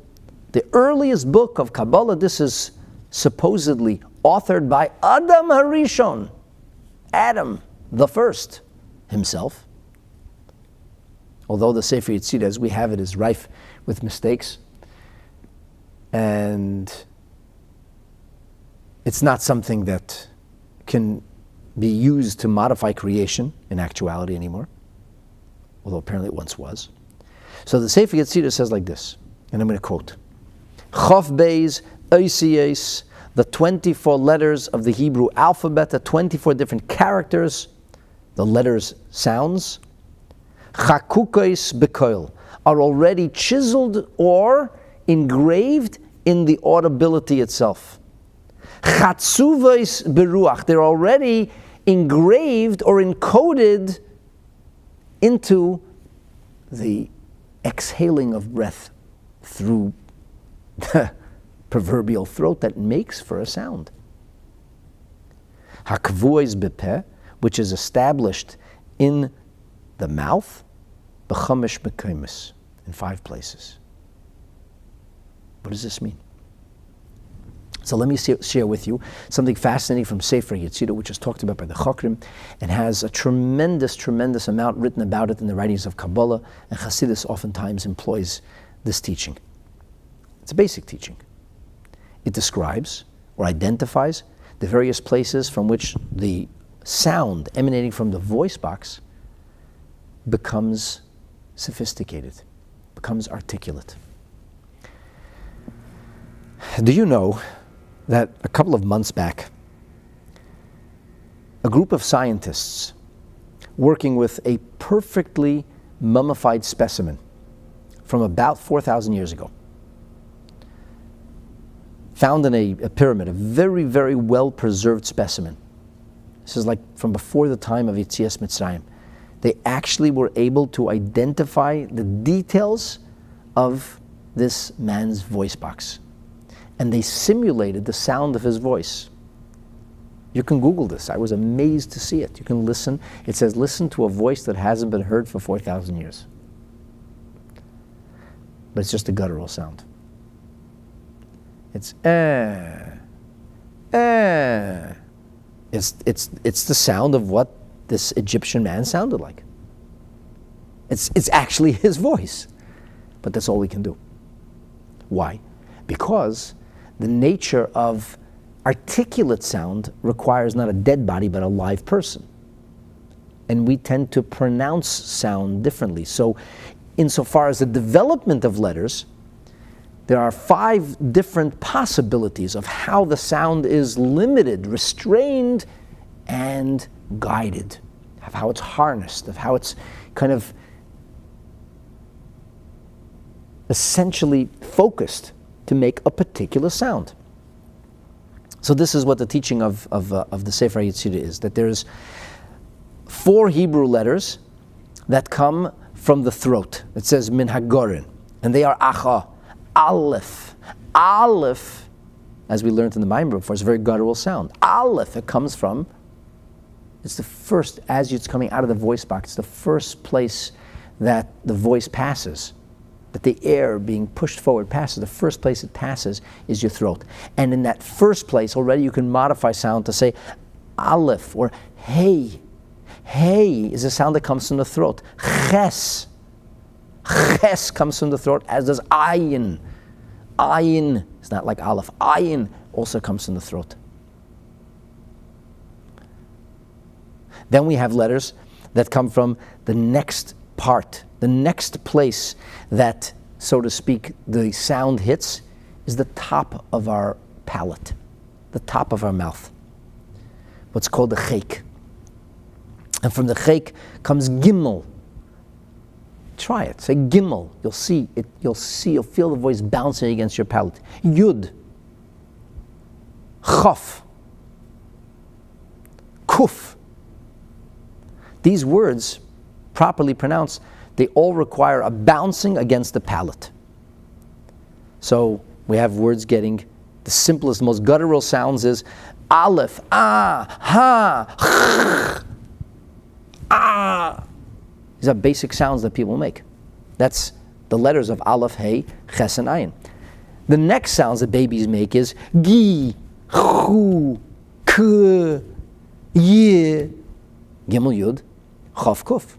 the earliest book of Kabbalah. This is supposedly authored by Adam Harishon, Adam the first himself. Although the Sefer Yetzirah, as we have it, is rife with mistakes, and it's not something that can be used to modify creation in actuality anymore, although apparently it once was. So the Sefer Yetzirah says like this, and I'm going to quote: Chof Beis Oisiyes, the 24 letters of the Hebrew alphabet, the 24 different characters, the letters sounds, Chakukos Bekoil, are already chiseled or engraved in the audibility itself. Chatzuvos Beruach, they're already engraved or encoded into the exhaling of breath through the proverbial throat that makes for a sound. Hakvuos bepeh, which is established in the mouth, b'chamesh mekomis, in 5 places. What does this mean? So let me share with you something fascinating from Sefer Yetzirah, which is talked about by the Chokrim and has a tremendous, tremendous amount written about it in the writings of Kabbalah, and Chassidus oftentimes employs this teaching. It's a basic teaching. It describes or identifies the various places from which the sound emanating from the voice box becomes sophisticated, becomes articulate. Do you know that a couple of months back, a group of scientists working with a perfectly mummified specimen from about 4,000 years ago found in a pyramid, a very, very well-preserved specimen. This is like from before the time of Yetzias Mitzrayim. They actually were able to identify the details of this man's voice box. And they simulated the sound of his voice. You can Google this. I was amazed to see it. You can listen. It says, listen to a voice that hasn't been heard for 4,000 years. But it's just a guttural sound. It's It's the sound of what this Egyptian man sounded like. It's actually his voice. But that's all we can do. Why? Because the nature of articulate sound requires not a dead body, but a live person. And we tend to pronounce sound differently. So insofar as the development of letters, there are 5 different possibilities of how the sound is limited, restrained, and guided, of how it's harnessed, of how it's kind of essentially focused to make a particular sound. So this is what the teaching of the Sefer Yetzirah is, that there's 4 Hebrew letters that come from the throat. It says min hagorin, and they are acha, aleph. Aleph, as we learned in the Maimer before, is a very guttural sound. Aleph, it comes from, it's the first, as it's coming out of the voice box, it's the first place that the voice passes. that the air being pushed forward passes, the first place it passes is your throat. And in that first place, already you can modify sound to say Aleph or Hey. Hey is a sound that comes from the throat. Ches. Ches comes from the throat, as does Ayin. Ayin is not like Aleph. Ayin also comes from the throat. Then we have letters that come from the next part. The next place that, so to speak, the sound hits is the top of our palate, the top of our mouth. What's called the chek. And from the chek comes gimel. Try it. Say gimel. You'll see it. You'll feel the voice bouncing against your palate. Yud. Chaf. Kuf. These words, properly pronounced, they all require a bouncing against the palate. So we have words getting the simplest, most guttural sounds is Aleph, ha, ah. These are basic sounds that people make. That's the letters of Aleph, Hey, Ches, and Ayin. The next sounds that babies make is Gi, Chu, K, Ye, Gimel Yud, Chaf Kuf.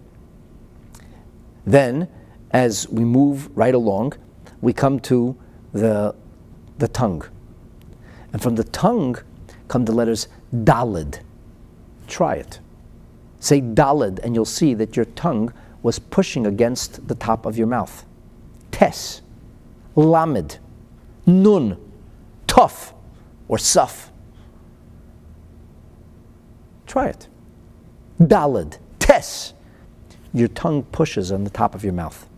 Then, as we move right along, we come to the tongue. And from the tongue come the letters Daled. Try it. Say Daled, and you'll see that your tongue was pushing against the top of your mouth. Tes, Lamed, Nun, Tuf, or Saf. Try it. Daled, Tes. Your tongue pushes on the top of your mouth.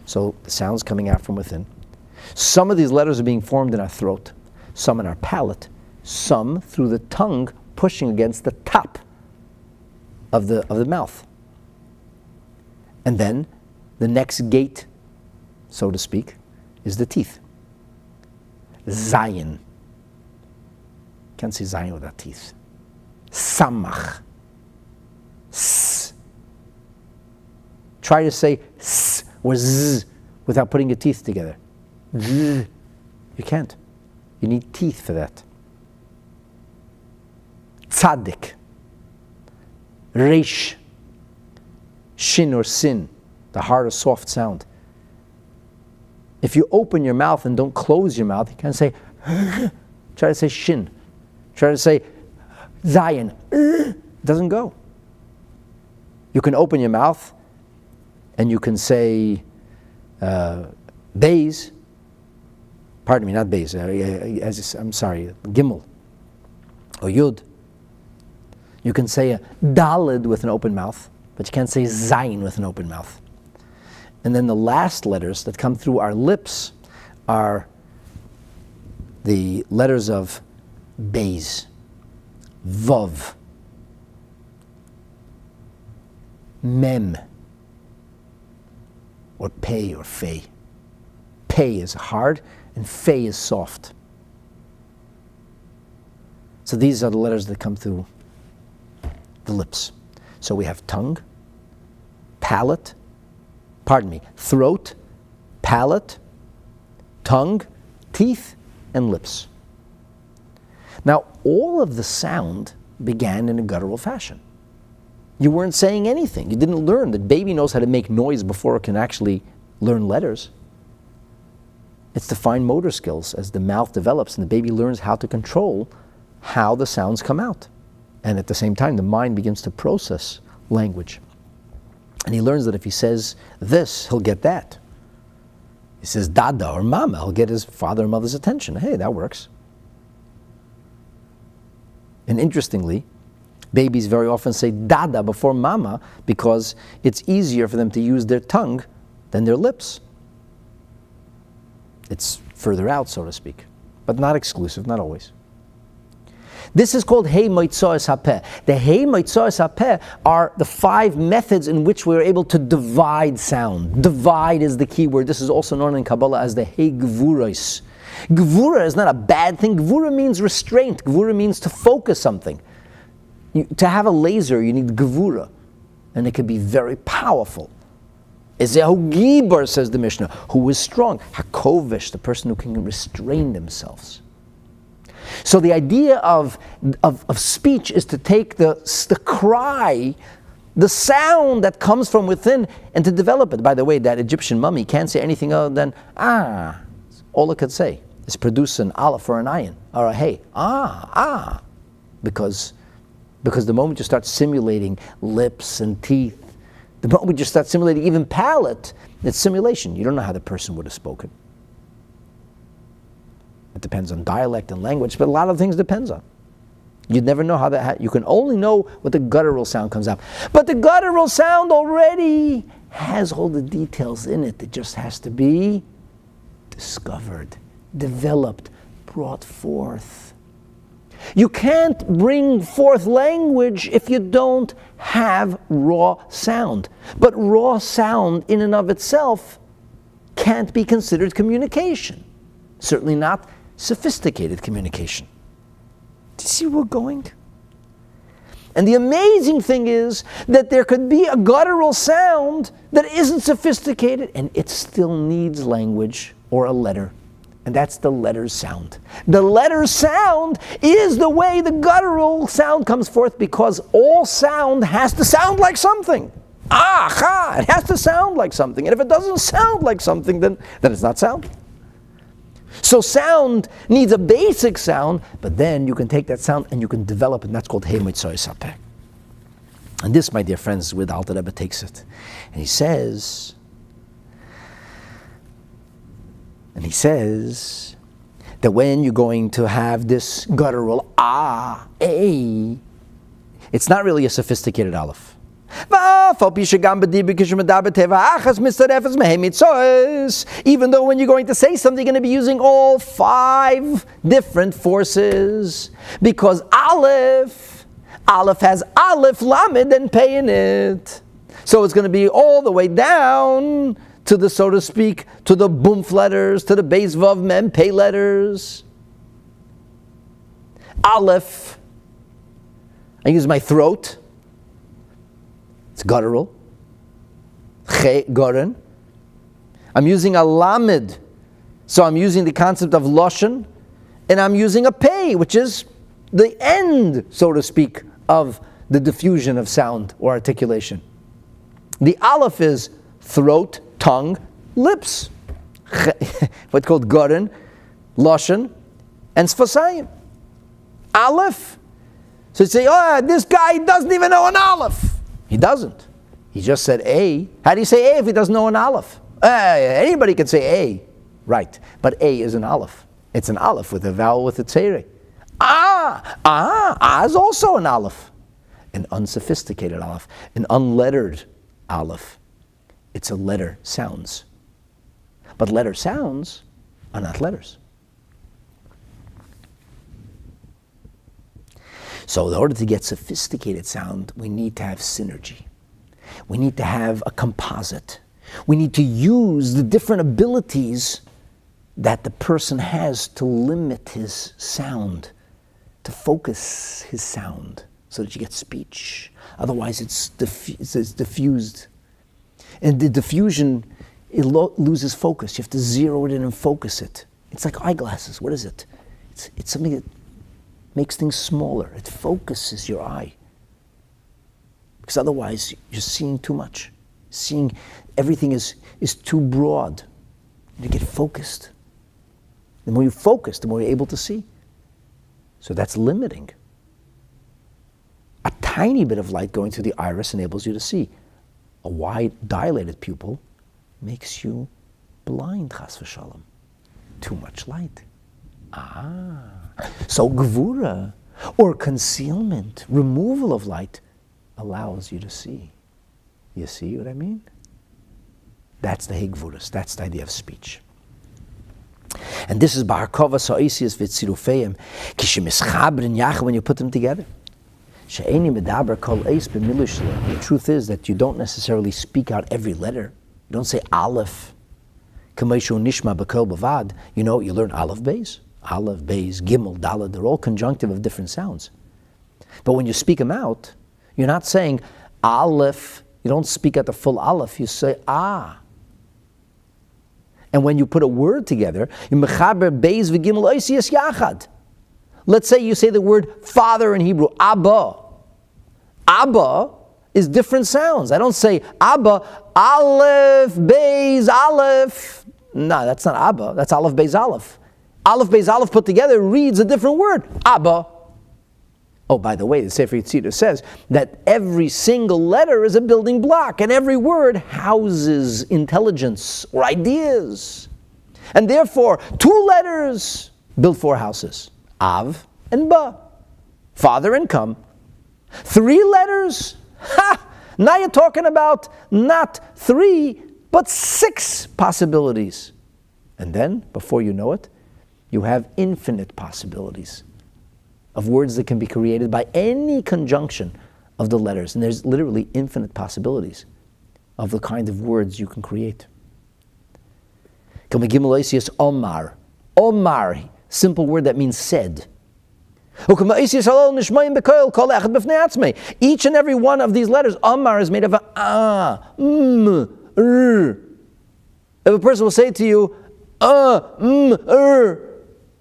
So the sound's coming out from within. Some of these letters are being formed in our throat, some in our palate, some through the tongue pushing against the top of the mouth. And then the next gate, so to speak, is the teeth. Zayin. Can't say Zayin without teeth. Samach. S. Try to say S or Z without putting your teeth together. Z. You can't. You need teeth for that. Tzadik. Reish. Shin or sin, the hard or soft sound. If you open your mouth and don't close your mouth, you can't say try to say shin. Try to say Zayin. It doesn't go. You can open your mouth and you can say Bays. Pardon me, not Bays. I'm sorry, Gimel or Yud. You can say a Daled with an open mouth, but you can't say Zayin with an open mouth. And then the last letters that come through our lips are the letters of Bays, Vav, Mem, or Pei or Fei. Pei is hard and Fei is soft. So these are the letters that come through the lips. So we have tongue, palate, throat, palate, tongue, teeth, and lips. Now, all of the sound began in a guttural fashion. You weren't saying anything. You didn't learn that baby knows how to make noise before it can actually learn letters. It's the fine motor skills as the mouth develops and the baby learns how to control how the sounds come out. And at the same time, the mind begins to process language. And he learns that if he says this, he'll get that. He says dada or mama, he'll get his father and mother's attention. Hey, that works. And interestingly, babies very often say dada before mama because it's easier for them to use their tongue than their lips. It's further out, so to speak, but not exclusive, not always. This is called Hey Moitzoes HaPeh. The Hey Moitzoes HaPeh are the 5 methods in which we are able to divide sound. Divide is the key word. This is also known in Kabbalah as the Hey Gvuros. Gvura is not a bad thing. Gvura means restraint. Gvura means to focus something. To have a laser, you need Gvura, and it can be very powerful. Ezehu Gibor, says the Mishnah, who is strong. Hakovesh, the person who can restrain themselves. So the idea of speech is to take the cry, the sound that comes from within, and to develop it. By the way, that Egyptian mummy can't say anything other than all it could say is produce an aleph or an ayin or a hey, because the moment you start simulating lips and teeth, the moment you start simulating even palate, it's simulation. You don't know how the person would have spoken. It depends on dialect and language, but a lot of things depends on. You'd never know how that. You can only know what the guttural sound comes out. But the guttural sound already has all the details in it. It just has to be discovered, developed, brought forth. You can't bring forth language if you don't have raw sound. But raw sound in and of itself can't be considered communication. Certainly not sophisticated communication. Do you see where we're going? And the amazing thing is that there could be a guttural sound that isn't sophisticated and it still needs language or a letter. And that's the letter sound. The letter sound is the way the guttural sound comes forth, because all sound has to sound like something. It has to sound like something. And if it doesn't sound like something, then it's not sound. So sound needs a basic sound, but then you can take that sound and you can develop it, and that's called Hey Mitzvah Sapeh. And this, my dear friends, is where the Alter Rebbe takes it. And he says that when you're going to have this guttural it's not really a sophisticated aleph. Even though when you're going to say something, you're going to be using all 5 different forces, because Aleph has Aleph, Lamed, and Pei in it. So it's going to be all the way down to the, so to speak, to the Bumf letters, to the Beis Vav Mem Pei letters. Aleph, I use my throat. It's guttural. Che, goren. I'm using a lamed, so I'm using the concept of loshen, and I'm using a pei, which is the end, so to speak, of the diffusion of sound or articulation. The aleph is throat, tongue, lips. What's called goren, loshen, and sfasayim. Aleph. So you say, this guy doesn't even know an aleph. He doesn't. He just said A. How do you say A if he doesn't know an aleph? Anybody can say A. Right. But A is an aleph. It's an aleph with a vowel with a tzere. Is also an aleph. An unsophisticated aleph. An unlettered aleph. It's a letter sounds. But letter sounds are not letters. So in order to get sophisticated sound, we need to have synergy. We need to have a composite. We need to use the different abilities that the person has to limit his sound, to focus his sound, so that you get speech. Otherwise it's diffused. And the diffusion, it loses focus. You have to zero it in and focus it. It's like eyeglasses. What is it? It's something that makes things smaller. It focuses your eye. Because otherwise, you're seeing too much. Seeing everything is too broad. You get focused. The more you focus, the more you're able to see. So that's limiting. A tiny bit of light going through the iris enables you to see. A wide, dilated pupil makes you blind, chas v'shalom. Too much light. So gvura, or concealment, removal of light, allows you to see. You see what I mean? That's the higvuras. That's the idea of speech. And this is ba'arkova sa'isias v'tzirufeim kishemishabrin yach, when you put them together. She'eni medaber kol eis b'milu shelo. The truth is that you don't necessarily speak out every letter. You don't say aleph. K'meishu nishma b'kol b'vad. You know, you learn aleph beis. Aleph, beis, gimel, daled, they're all conjunctive of different sounds. But when you speak them out, you're not saying aleph You don't speak at the full Aleph, you say ah. And when you put a word together, let's say you say the word father in Hebrew, Abba. Abba is different sounds. I don't say Abba, Aleph, Beis, Aleph. No, that's not Abba, that's Aleph, Beis, Aleph. Aleph, Beis, Aleph put together reads a different word, Abba. Oh, by the way, the Sefer Siddur says that every single letter is a building block, and every word houses intelligence or ideas. And therefore, 2 letters build 4 houses, Av and Ba, father and come. 3 letters, now you're talking about not 3, but 6 possibilities. And then, before you know it, you have infinite possibilities of words that can be created by any conjunction of the letters. And there's literally infinite possibilities of the kind of words you can create. Omar. Omar, simple word that means said. Each and every one of these letters, Omar, is made of a r. If a person will say to you,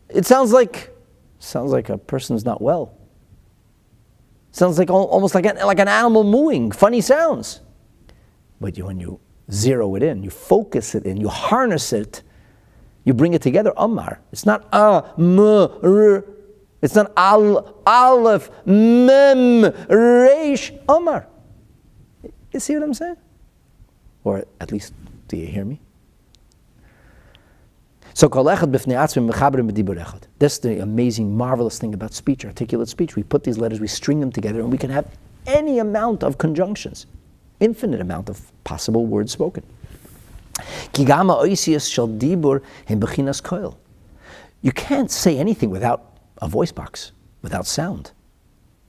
it sounds like a person is not well. Sounds like almost like an animal mooing, funny sounds. But when you zero it in, you focus it in, you harness it, you bring it together, Amar. It's not it's not Aleph, Mem, Reish, Amar. You see what I'm saying? Or at least, do you hear me? So that's the amazing, marvelous thing about speech, articulate speech. We put these letters, we string them together, and we can have any amount of conjunctions, infinite amount of possible words spoken. You can't say anything without a voice box, without sound.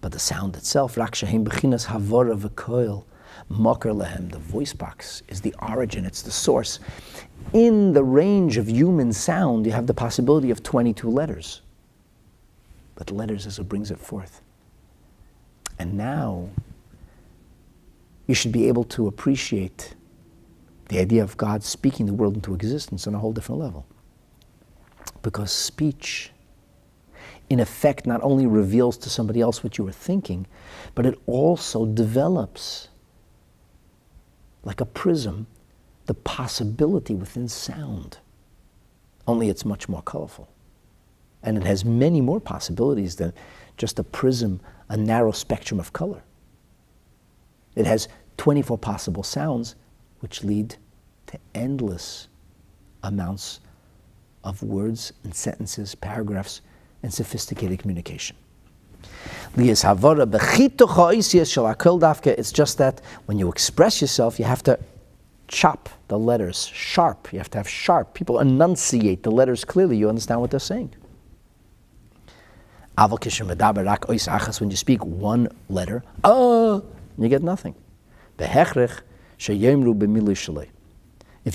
But the sound itself, the voice box, is the origin, it's the source. In the range of human sound, you have the possibility of 22 letters. But letters is what brings it forth. And now, you should be able to appreciate the idea of God speaking the world into existence on a whole different level. Because speech, in effect, not only reveals to somebody else what you were thinking, but it also develops, like a prism, the possibility within sound. Only it's much more colorful. And it has many more possibilities than just a prism, a narrow spectrum of color. It has 24 possible sounds, which lead to endless amounts of words and sentences, paragraphs, and sophisticated communication. It's just that when you express yourself, you have to chop the letters sharp. You have to have sharp. People enunciate the letters clearly. You understand what they're saying. When you speak one letter, you get nothing. If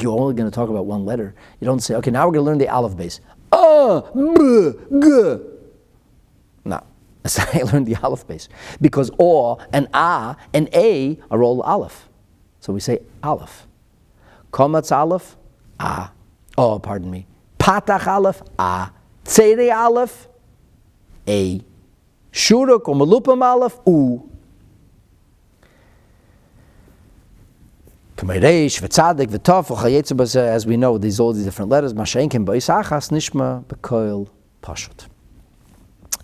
you're only going to talk about one letter, you don't say, okay, now we're going to learn the Aleph-Bet. No, that's how you learn the Aleph-Bet. Because O and A and A are all Aleph. So we say Aleph. Komatz Aleph, A. Oh, pardon me. Patach Aleph, A. Tzedei Aleph, A. Shuruk or Malupam Aleph, U. As we know, these all these different letters. Now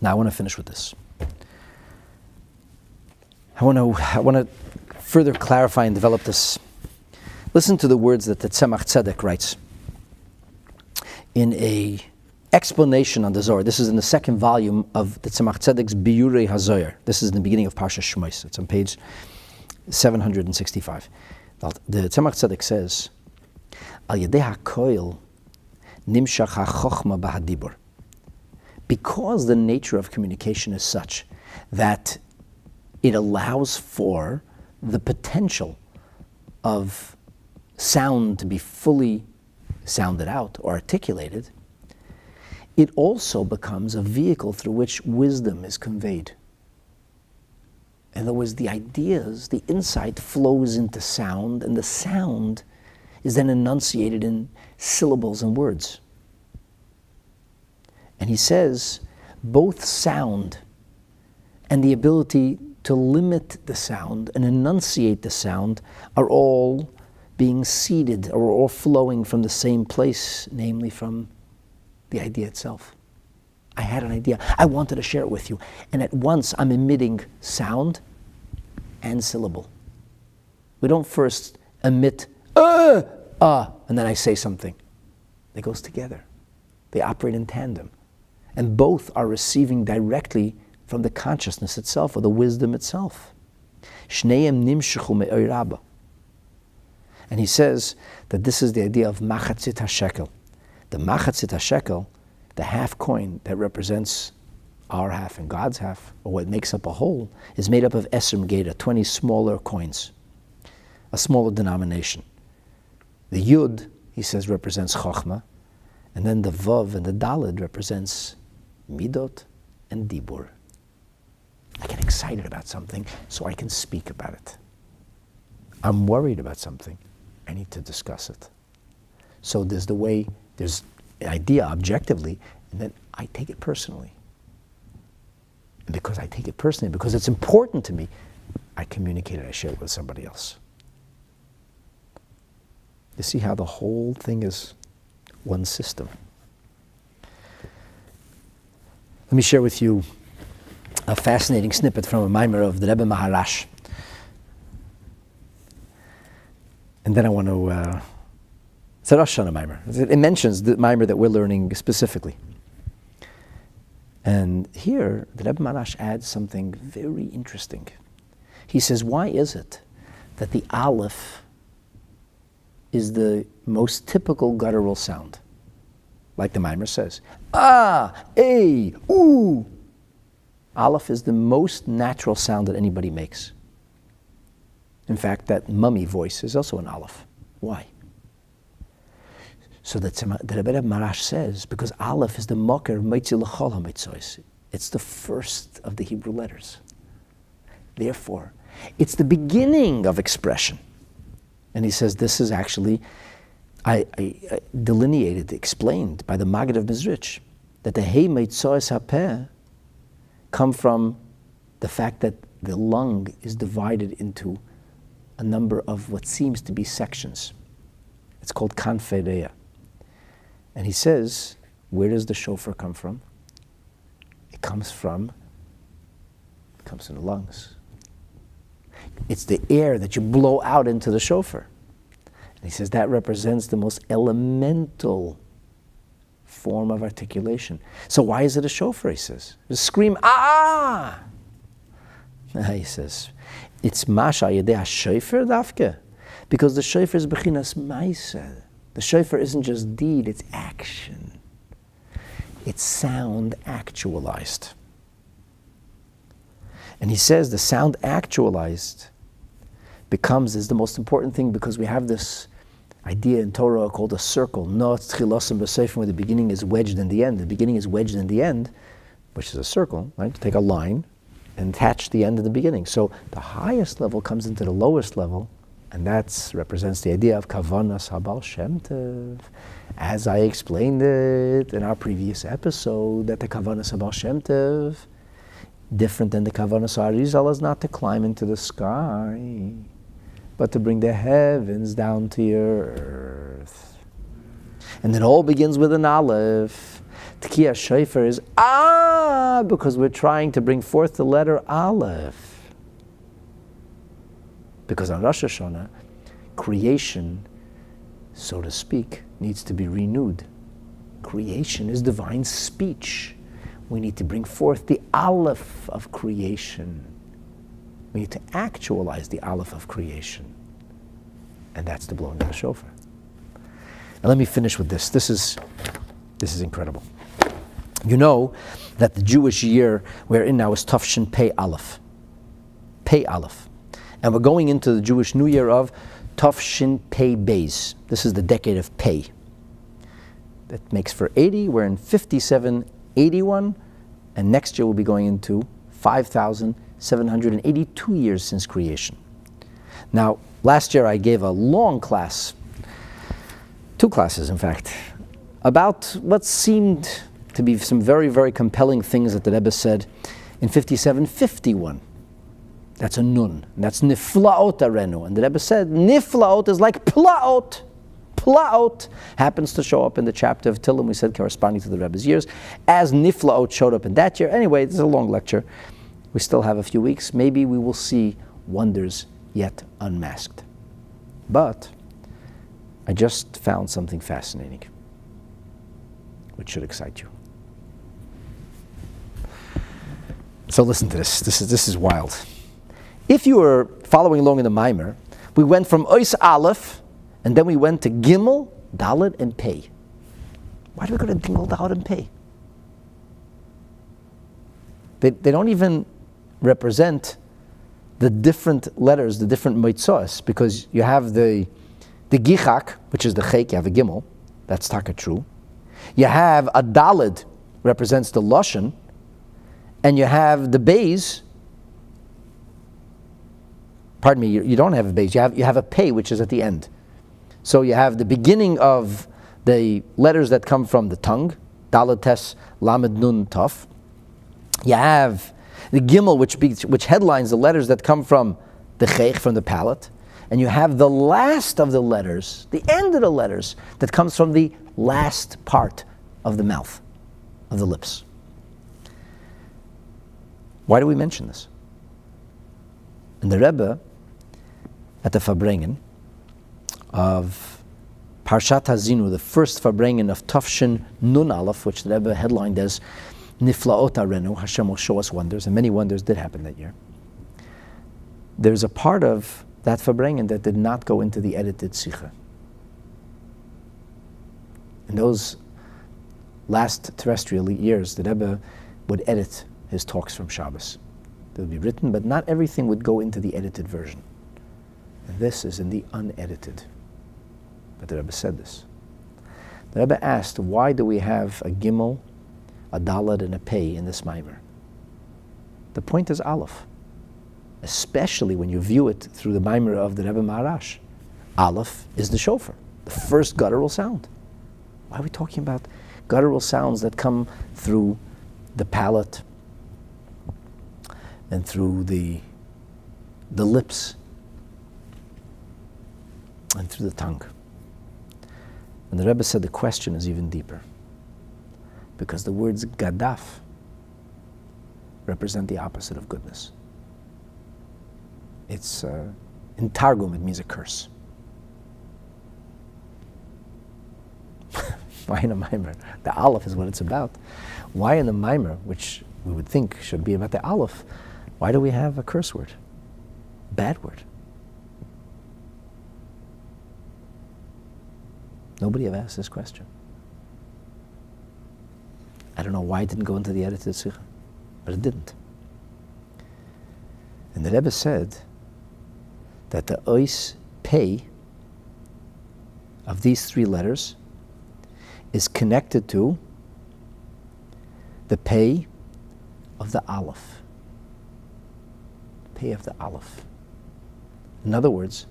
I want to finish with this. I want to further clarify and develop this. Listen to the words that the Tzemach Tzedek writes in a explanation on the Zohar. This is in the second volume of the Tzemach Tzedek's Biyurei HaZohar. This is in the beginning of Parsha Shmos. It's on page 765. The Tzemach Tzedek says, Al Yedei HaKoil Nimshach HaChochma B'Hadibur. Because the nature of communication is such that it allows for the potential of sound to be fully sounded out or articulated, it also becomes a vehicle through which wisdom is conveyed. In other words, the ideas, the insight flows into sound, and the sound is then enunciated in syllables and words. And he says, both sound and the ability to limit the sound and enunciate the sound are all being seeded or all flowing from the same place, namely from the idea itself. I had an idea. I wanted to share it with you. And at once I'm emitting sound and syllable. We don't first emit, and then I say something. It goes together. They operate in tandem. And both are receiving directly from the consciousness itself or the wisdom itself. Shneim nimshechu me'oy rabba. And he says that this is the idea of machatzit hashekel. The machatzit hashekel, the half coin that represents our half and God's half, or what makes up a whole, is made up of esrim geda, 20 smaller coins, a smaller denomination. The yud, he says, represents chokhmah, and then the vav and the dalid represents midot and dibur. I get excited about something so I can speak about it. I'm worried about something, I need to discuss it. So there's an idea objectively, and then I take it personally. And because I take it personally, because it's important to me, I communicate it, I share it with somebody else. You see how the whole thing is one system. Let me share with you a fascinating snippet from a mimer of the Rebbe Maharash. And then I want to, it's a Rosh Hashanah mimer. It mentions the mimer that we're learning specifically. And here, the Rebbe Maharash adds something very interesting. He says, why is it that the Aleph is the most typical guttural sound? Like the mimer says, ooh. Aleph is the most natural sound that anybody makes. In fact, that mummy voice is also an Aleph. Why? So that the Rebbe Maharash says, because Aleph is the mocker meitzi l'chol ha-mitzvos. It's the first of the Hebrew letters. Therefore, it's the beginning of expression. And he says this is actually I delineated, explained by the Maggid of Mezrich, that the Hei Meitzos HaPeh come from the fact that the lung is divided into a number of what seems to be sections. It's called Kanfei. And he says, where does the shofar come from? It comes from the lungs. It's the air that you blow out into the shofar. And he says that represents the most elemental form of articulation. So why is it a shofar, he says? Just scream, ah! He says, it's masha yedei ha-shofar dafke. Because the shofar is bechinas ma'aseh. The shofar isn't just deed, it's action. It's sound actualized. And he says the sound actualized is the most important thing, because we have this idea in Torah called a circle, where the beginning is wedged in the end. The beginning is wedged in the end, which is a circle, right? Take a line and attach the end to the beginning. So the highest level comes into the lowest level, and that represents the idea of kavanas Baal Shem Tov. As I explained it in our previous episode, that the kavanas Baal Shem Tov, different than the kavanas Arizal, is not to climb into the sky, but to bring the heavens down to your earth. And it all begins with an Aleph. Tekiyah Shofar is because we're trying to bring forth the letter Aleph. Because on Rosh Hashanah, creation, so to speak, needs to be renewed. Creation is divine speech. We need to bring forth the Aleph of creation. We need to actualize the Aleph of creation. And that's the blowing of the shofar. Now let me finish with this. This is incredible. You know that the Jewish year we're in now is Tafshin Pei Aleph. Pei Aleph. And we're going into the Jewish New Year of Tafshin Pei Beis. This is the decade of Pei. That makes for 80. We're in 5781. And next year we'll be going into 5782. 782 years since creation. Now, last year I gave a long class, 2 classes in fact, about what seemed to be some very, very compelling things that the Rebbe said in 5751. That's a nun. That's niflaot arenu. And the Rebbe said, niflaot is like plaot. Plaot happens to show up in the chapter of Tillim, we said, corresponding to the Rebbe's years, as niflaot showed up in that year. Anyway, this is a long lecture. We still have a few weeks. Maybe we will see wonders yet unmasked. But I just found something fascinating, which should excite you. So listen to this. This is wild. If you were following along in the Maimer, we went from Ois Aleph, and then we went to Gimel, Dalet, and Pei. Why do we go to Gimel, Dalet, and Pei? They don't even represent the different letters, the different mitzvahs, because you have the Gichak, which is the Chek, you have a Gimel, that's taka true. You have a Dalet, represents the Lashon, and you have the Beis. Pardon me, you don't have a Beis, you have a Pei, which is at the end. So you have the beginning of the letters that come from the tongue, Dalet, Tes, Lamed, Nun, Taf. You have the Gimel, which headlines the letters that come from the Chech, from the palate. And you have the last of the letters, the end of the letters, that comes from the last part of the mouth, of the lips. Why do we mention this? And the Rebbe, at the Farbrengen of Parshat Hazinu, the first Farbrengen of Tafshin Nun Aleph, which the Rebbe headlined as Niflaot Arenu, Hashem will show us wonders, and many wonders did happen that year. There's a part of that Farbrengen that did not go into the edited Sikha. In those last terrestrial years, the Rebbe would edit his talks from Shabbos. They would be written, but not everything would go into the edited version. And this is in the unedited. But the Rebbe said this. The Rebbe asked, why do we have a Gimel, a Dalet, and a Pei in this Maimer? The point is Aleph, especially when you view it through the Maimer of the Rebbe Maharash. Aleph is the Shofar, the first guttural sound. Why are we talking about guttural sounds that come through the palate and through the lips and through the tongue? And the Rebbe said the question is even deeper, because the words gadaf represent the opposite of goodness. It's in Targum it means a curse. Why in the Maimer? The Aleph is what it's about. Why in the Maimer, which we would think should be about the Aleph, why do we have a curse word? Bad word. Nobody have asked this question. I don't know why it didn't go into the edited Sikha, but it didn't. And the Rebbe said that the Ois Pei of these 3 letters is connected to the Pei of the Aleph. Pei of the Aleph. In other words,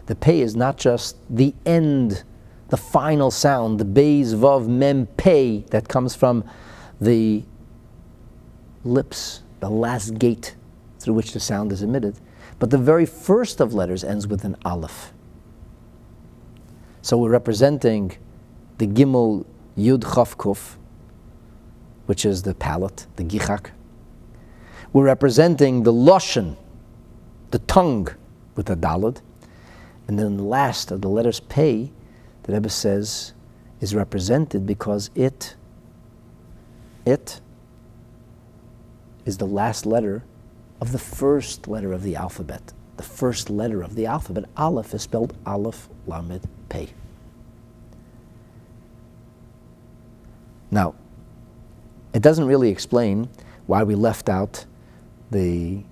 the Pei is not just the end, the final sound, the Beis, Vav, Mem, Pei, that comes from the lips, the last gate through which the sound is emitted, but the very first of letters ends with an Aleph. So we're representing the Gimel Yud Chaf Kuf, which is the palate, the Gichak. We're representing the Lashon, the tongue, with the Daled. And then the last of the letters Pei, the Rebbe says, is represented because it is the last letter of the first letter of the alphabet. The first letter of the alphabet, Aleph, is spelled Aleph, Lamed, Pei. Now, it doesn't really explain why we left out the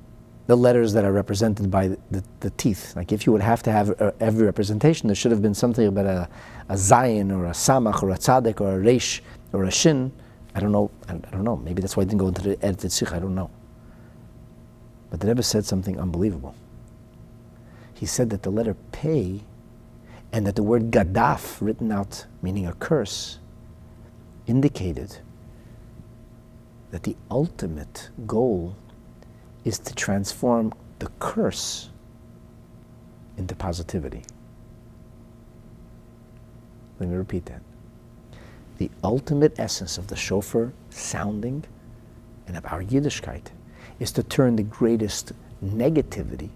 letters that are represented by the teeth. Like if you would have to have every representation, there should have been something about a Zayin or a Samach or a Tzaddik or a Reish or a Shin. I don't know. Maybe that's why it didn't go into the edited Sikh. I don't know. But the Rebbe said something unbelievable. He said that the letter Pei and that the word Gadaf, written out meaning a curse, indicated that the ultimate goal is to transform the curse into positivity. Let me repeat that. The ultimate essence of the shofar sounding and of our Yiddishkeit is to turn the greatest negativity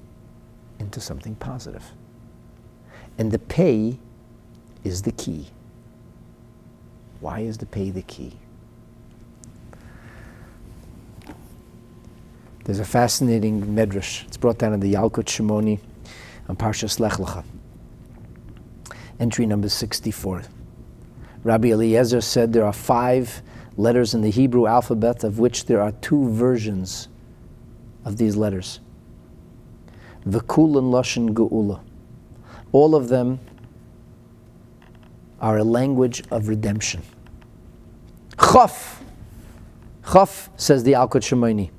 into something positive. And the pei is the key. Why is the pei the key? There's a fascinating medrash. It's brought down in the Yalkut Shimoni on Parshas Lech Lecha. Entry number 64. Rabbi Eliezer said there are 5 letters in the Hebrew alphabet, of which there are 2 versions of these letters. V'kulan Lashon Geula. All of them are a language of redemption. Chaf. Chaf, says the Yalkut Shimoni.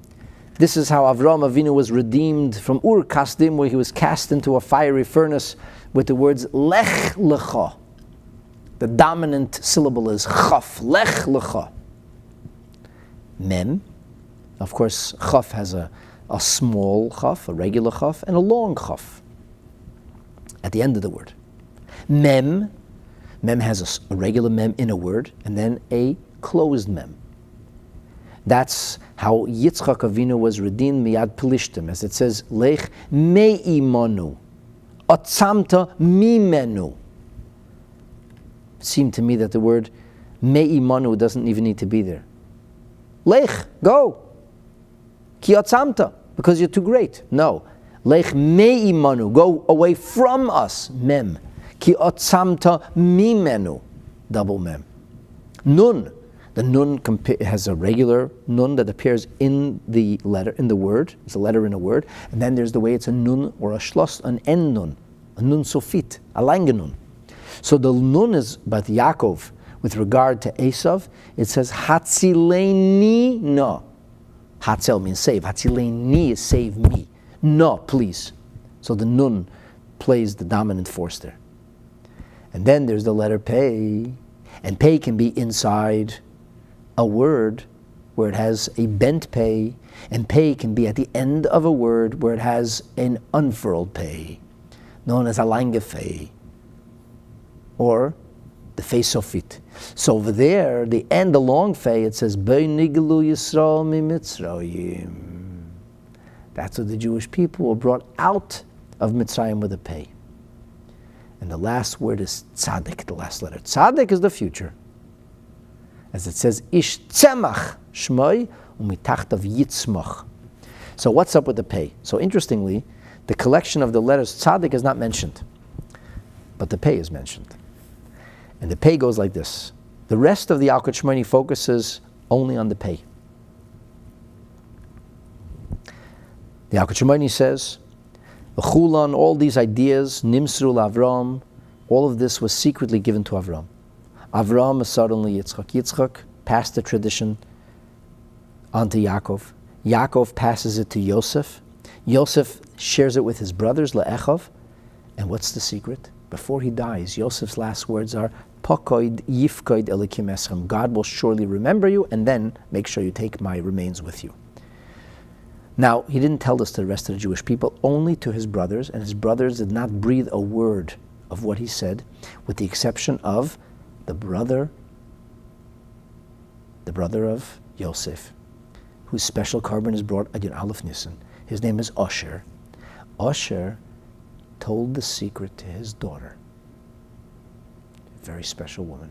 This is how Avraham Avinu was redeemed from Ur Kasdim, where he was cast into a fiery furnace, with the words Lech Lecha. The dominant syllable is Chaf, Lech Lecha. Mem, of course, Chaf has a small Chaf, a regular Chaf, and a long Chaf at the end of the word. Mem has a regular Mem in a word, and then a closed Mem. That's how Yitzchak Avinu was redeemed miyad Pelishtim, as it says, Lech me'imonu, otzamta mimenu. It seemed to me that the word me'imonu doesn't even need to be there. Lech, go. Ki otzamta, because you're too great. No. Lech me'imanu, go away from us. Mem. Ki otzamta mimenu, double mem. Nun. The nun has a regular nun that appears in the letter, in the word. It's a letter in a word. And then there's the way it's a nun or a schloss, an en nun, a nun sofit, a lange nun. So the nun is but Yaakov. With regard to Esav, it says Hatzileini no. Hatzel means save. Hatzileini is save me. No, please. So the nun plays the dominant force there. And then there's the letter Pei. And Pei can be inside a word where it has a bent pei, and pei can be at the end of a word where it has an unfurled pei, known as a lange fei, or the fei sofit. So over there, the end, the long fei, it says, Be'niglu Yisrael mi Mitzrayim. That's what the Jewish people were brought out of Mitzrayim with a pei. And the last word is tzaddik, the last letter. Tzaddik is the future. As it says, Ish tzemach shmoi umitachtav yitzmach. So what's up with the pei? So interestingly, the collection of the letters tzaddik is not mentioned, but the pei is mentioned. And the pei goes like this. The rest of the Yalkut Shimoni focuses only on the pei. The Yalkut Shimoni says, V'chulan, all these ideas, nimsru l'Avram, all of this was secretly given to Avram. Avram is suddenly Yitzchak. Yitzchak passed the tradition on to Yaakov. Yaakov passes it to Yosef. Yosef shares it with his brothers, Le'echov. And what's the secret? Before he dies, Yosef's last words are, Pokoid yifkoid elikim eschem. God will surely remember you, and then make sure you take my remains with you. Now, he didn't tell this to the rest of the Jewish people, only to his brothers, and his brothers did not breathe a word of what he said, with the exception of the brother of Yosef, whose special carbon is brought at Aleph Nisan. His name is Osher. Osher told the secret to his daughter, a very special woman.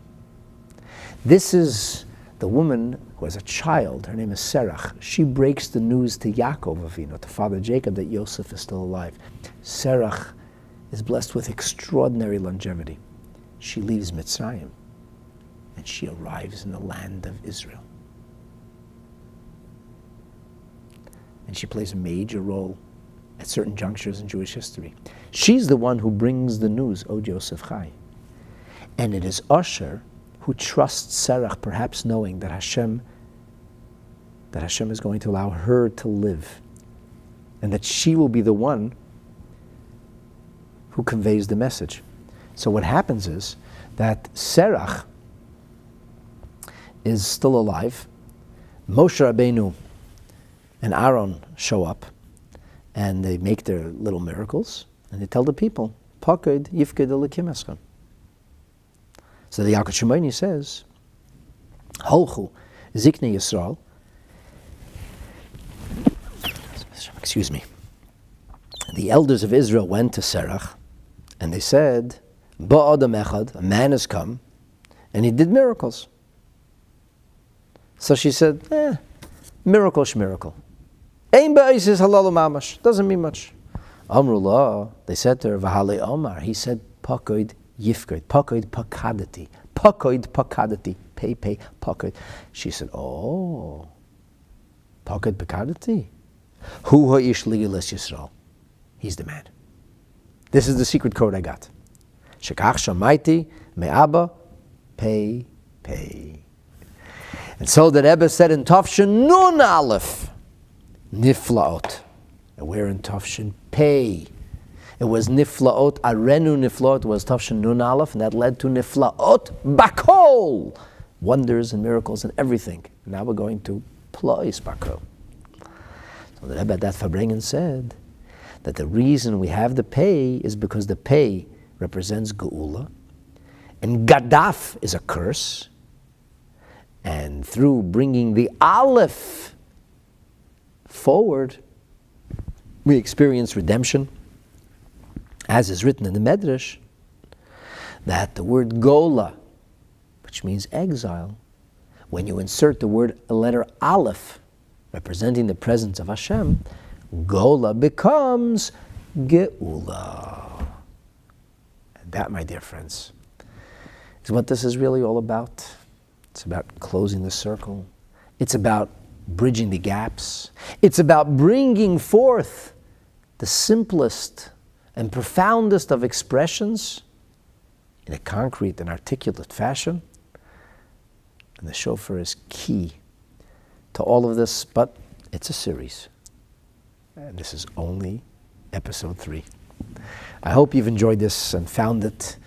This is the woman who has a child. Her name is Serach. She breaks the news to Yaakov Avinu, to Father Jacob, that Yosef is still alive. Serach is blessed with extraordinary longevity. She leaves Mitzrayim, and she arrives in the land of Israel. And she plays a major role at certain junctures in Jewish history. She's the one who brings the news, O Joseph Chai. And it is Osher who trusts Serach, perhaps knowing that Hashem is going to allow her to live and that she will be the one who conveys the message. So what happens is that Serach is still alive. Moshe Rabbeinu and Aaron show up, and they make their little miracles, and they tell the people, Pakod yifked elikim eschem. So the Yalkut Shimoni says, Holchu ziknei Yisrael. Excuse me. The elders of Israel went to Serach, and they said, Ba'adam echad, a man has come, and he did miracles. So she said, miracle shmiracle. Ein ba'is halal mamash. Doesn't mean much. Amrullah, they said to her, V'halei Omar. He said, Pakoid yifkoid. Pakoid pakadati. Pakoid pakadati. Pay, pakoid. She said, oh, Pakoid pakadati. Hu ha'ish li'eles Yisrael. He's the man. This is the secret code I got. Shekach shamaiti me'aba pay. And so the Rebbe said in Tafshin Nun Aleph, Niflaot. And we're in Tafshin Pei. It was Niflaot, Arenu Niflaot was Tafshin Nun Aleph, and that led to Niflaot Bakol. Wonders and miracles and everything. Now we're going to Plois Bakol. So the Rebbe that Fabrengen said that the reason we have the Pei is because the Pei represents Geula, and Gadaf is a curse. And through bringing the Aleph forward, we experience redemption, as is written in the Medrash, that the word Gola, which means exile, when you insert the word letter Aleph, representing the presence of Hashem, Gola becomes Geula. And that, my dear friends, is what this is really all about. It's about closing the circle. It's about bridging the gaps. It's about bringing forth the simplest and profoundest of expressions in a concrete and articulate fashion. And the shofar is key to all of this, but it's a series. And this is only episode 3. I hope you've enjoyed this and found it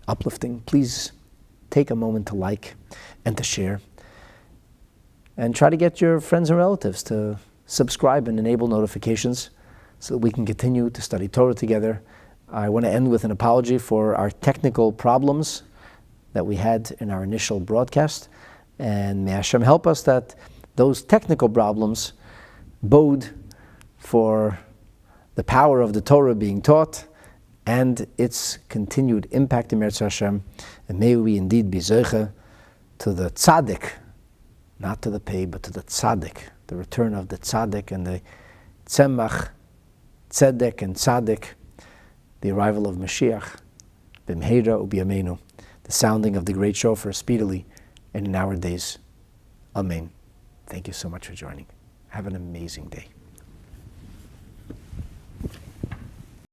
uplifting. Please take a moment to like and to share. And try to get your friends and relatives to subscribe and enable notifications so that we can continue to study Torah together. I want to end with an apology for our technical problems that we had in our initial broadcast. And may Hashem help us that those technical problems bode for the power of the Torah being taught and its continued impact in Meretz Hashem. And may we indeed be zeicha to the tzaddik, not to the pei, but to the tzaddik, the return of the tzaddik and the tzemach, tzedek and tzaddik, the arrival of Mashiach, b'mheira u'b'yameinu, the sounding of the great shofar speedily and in our days. Amen. Thank you so much for joining. Have an amazing day.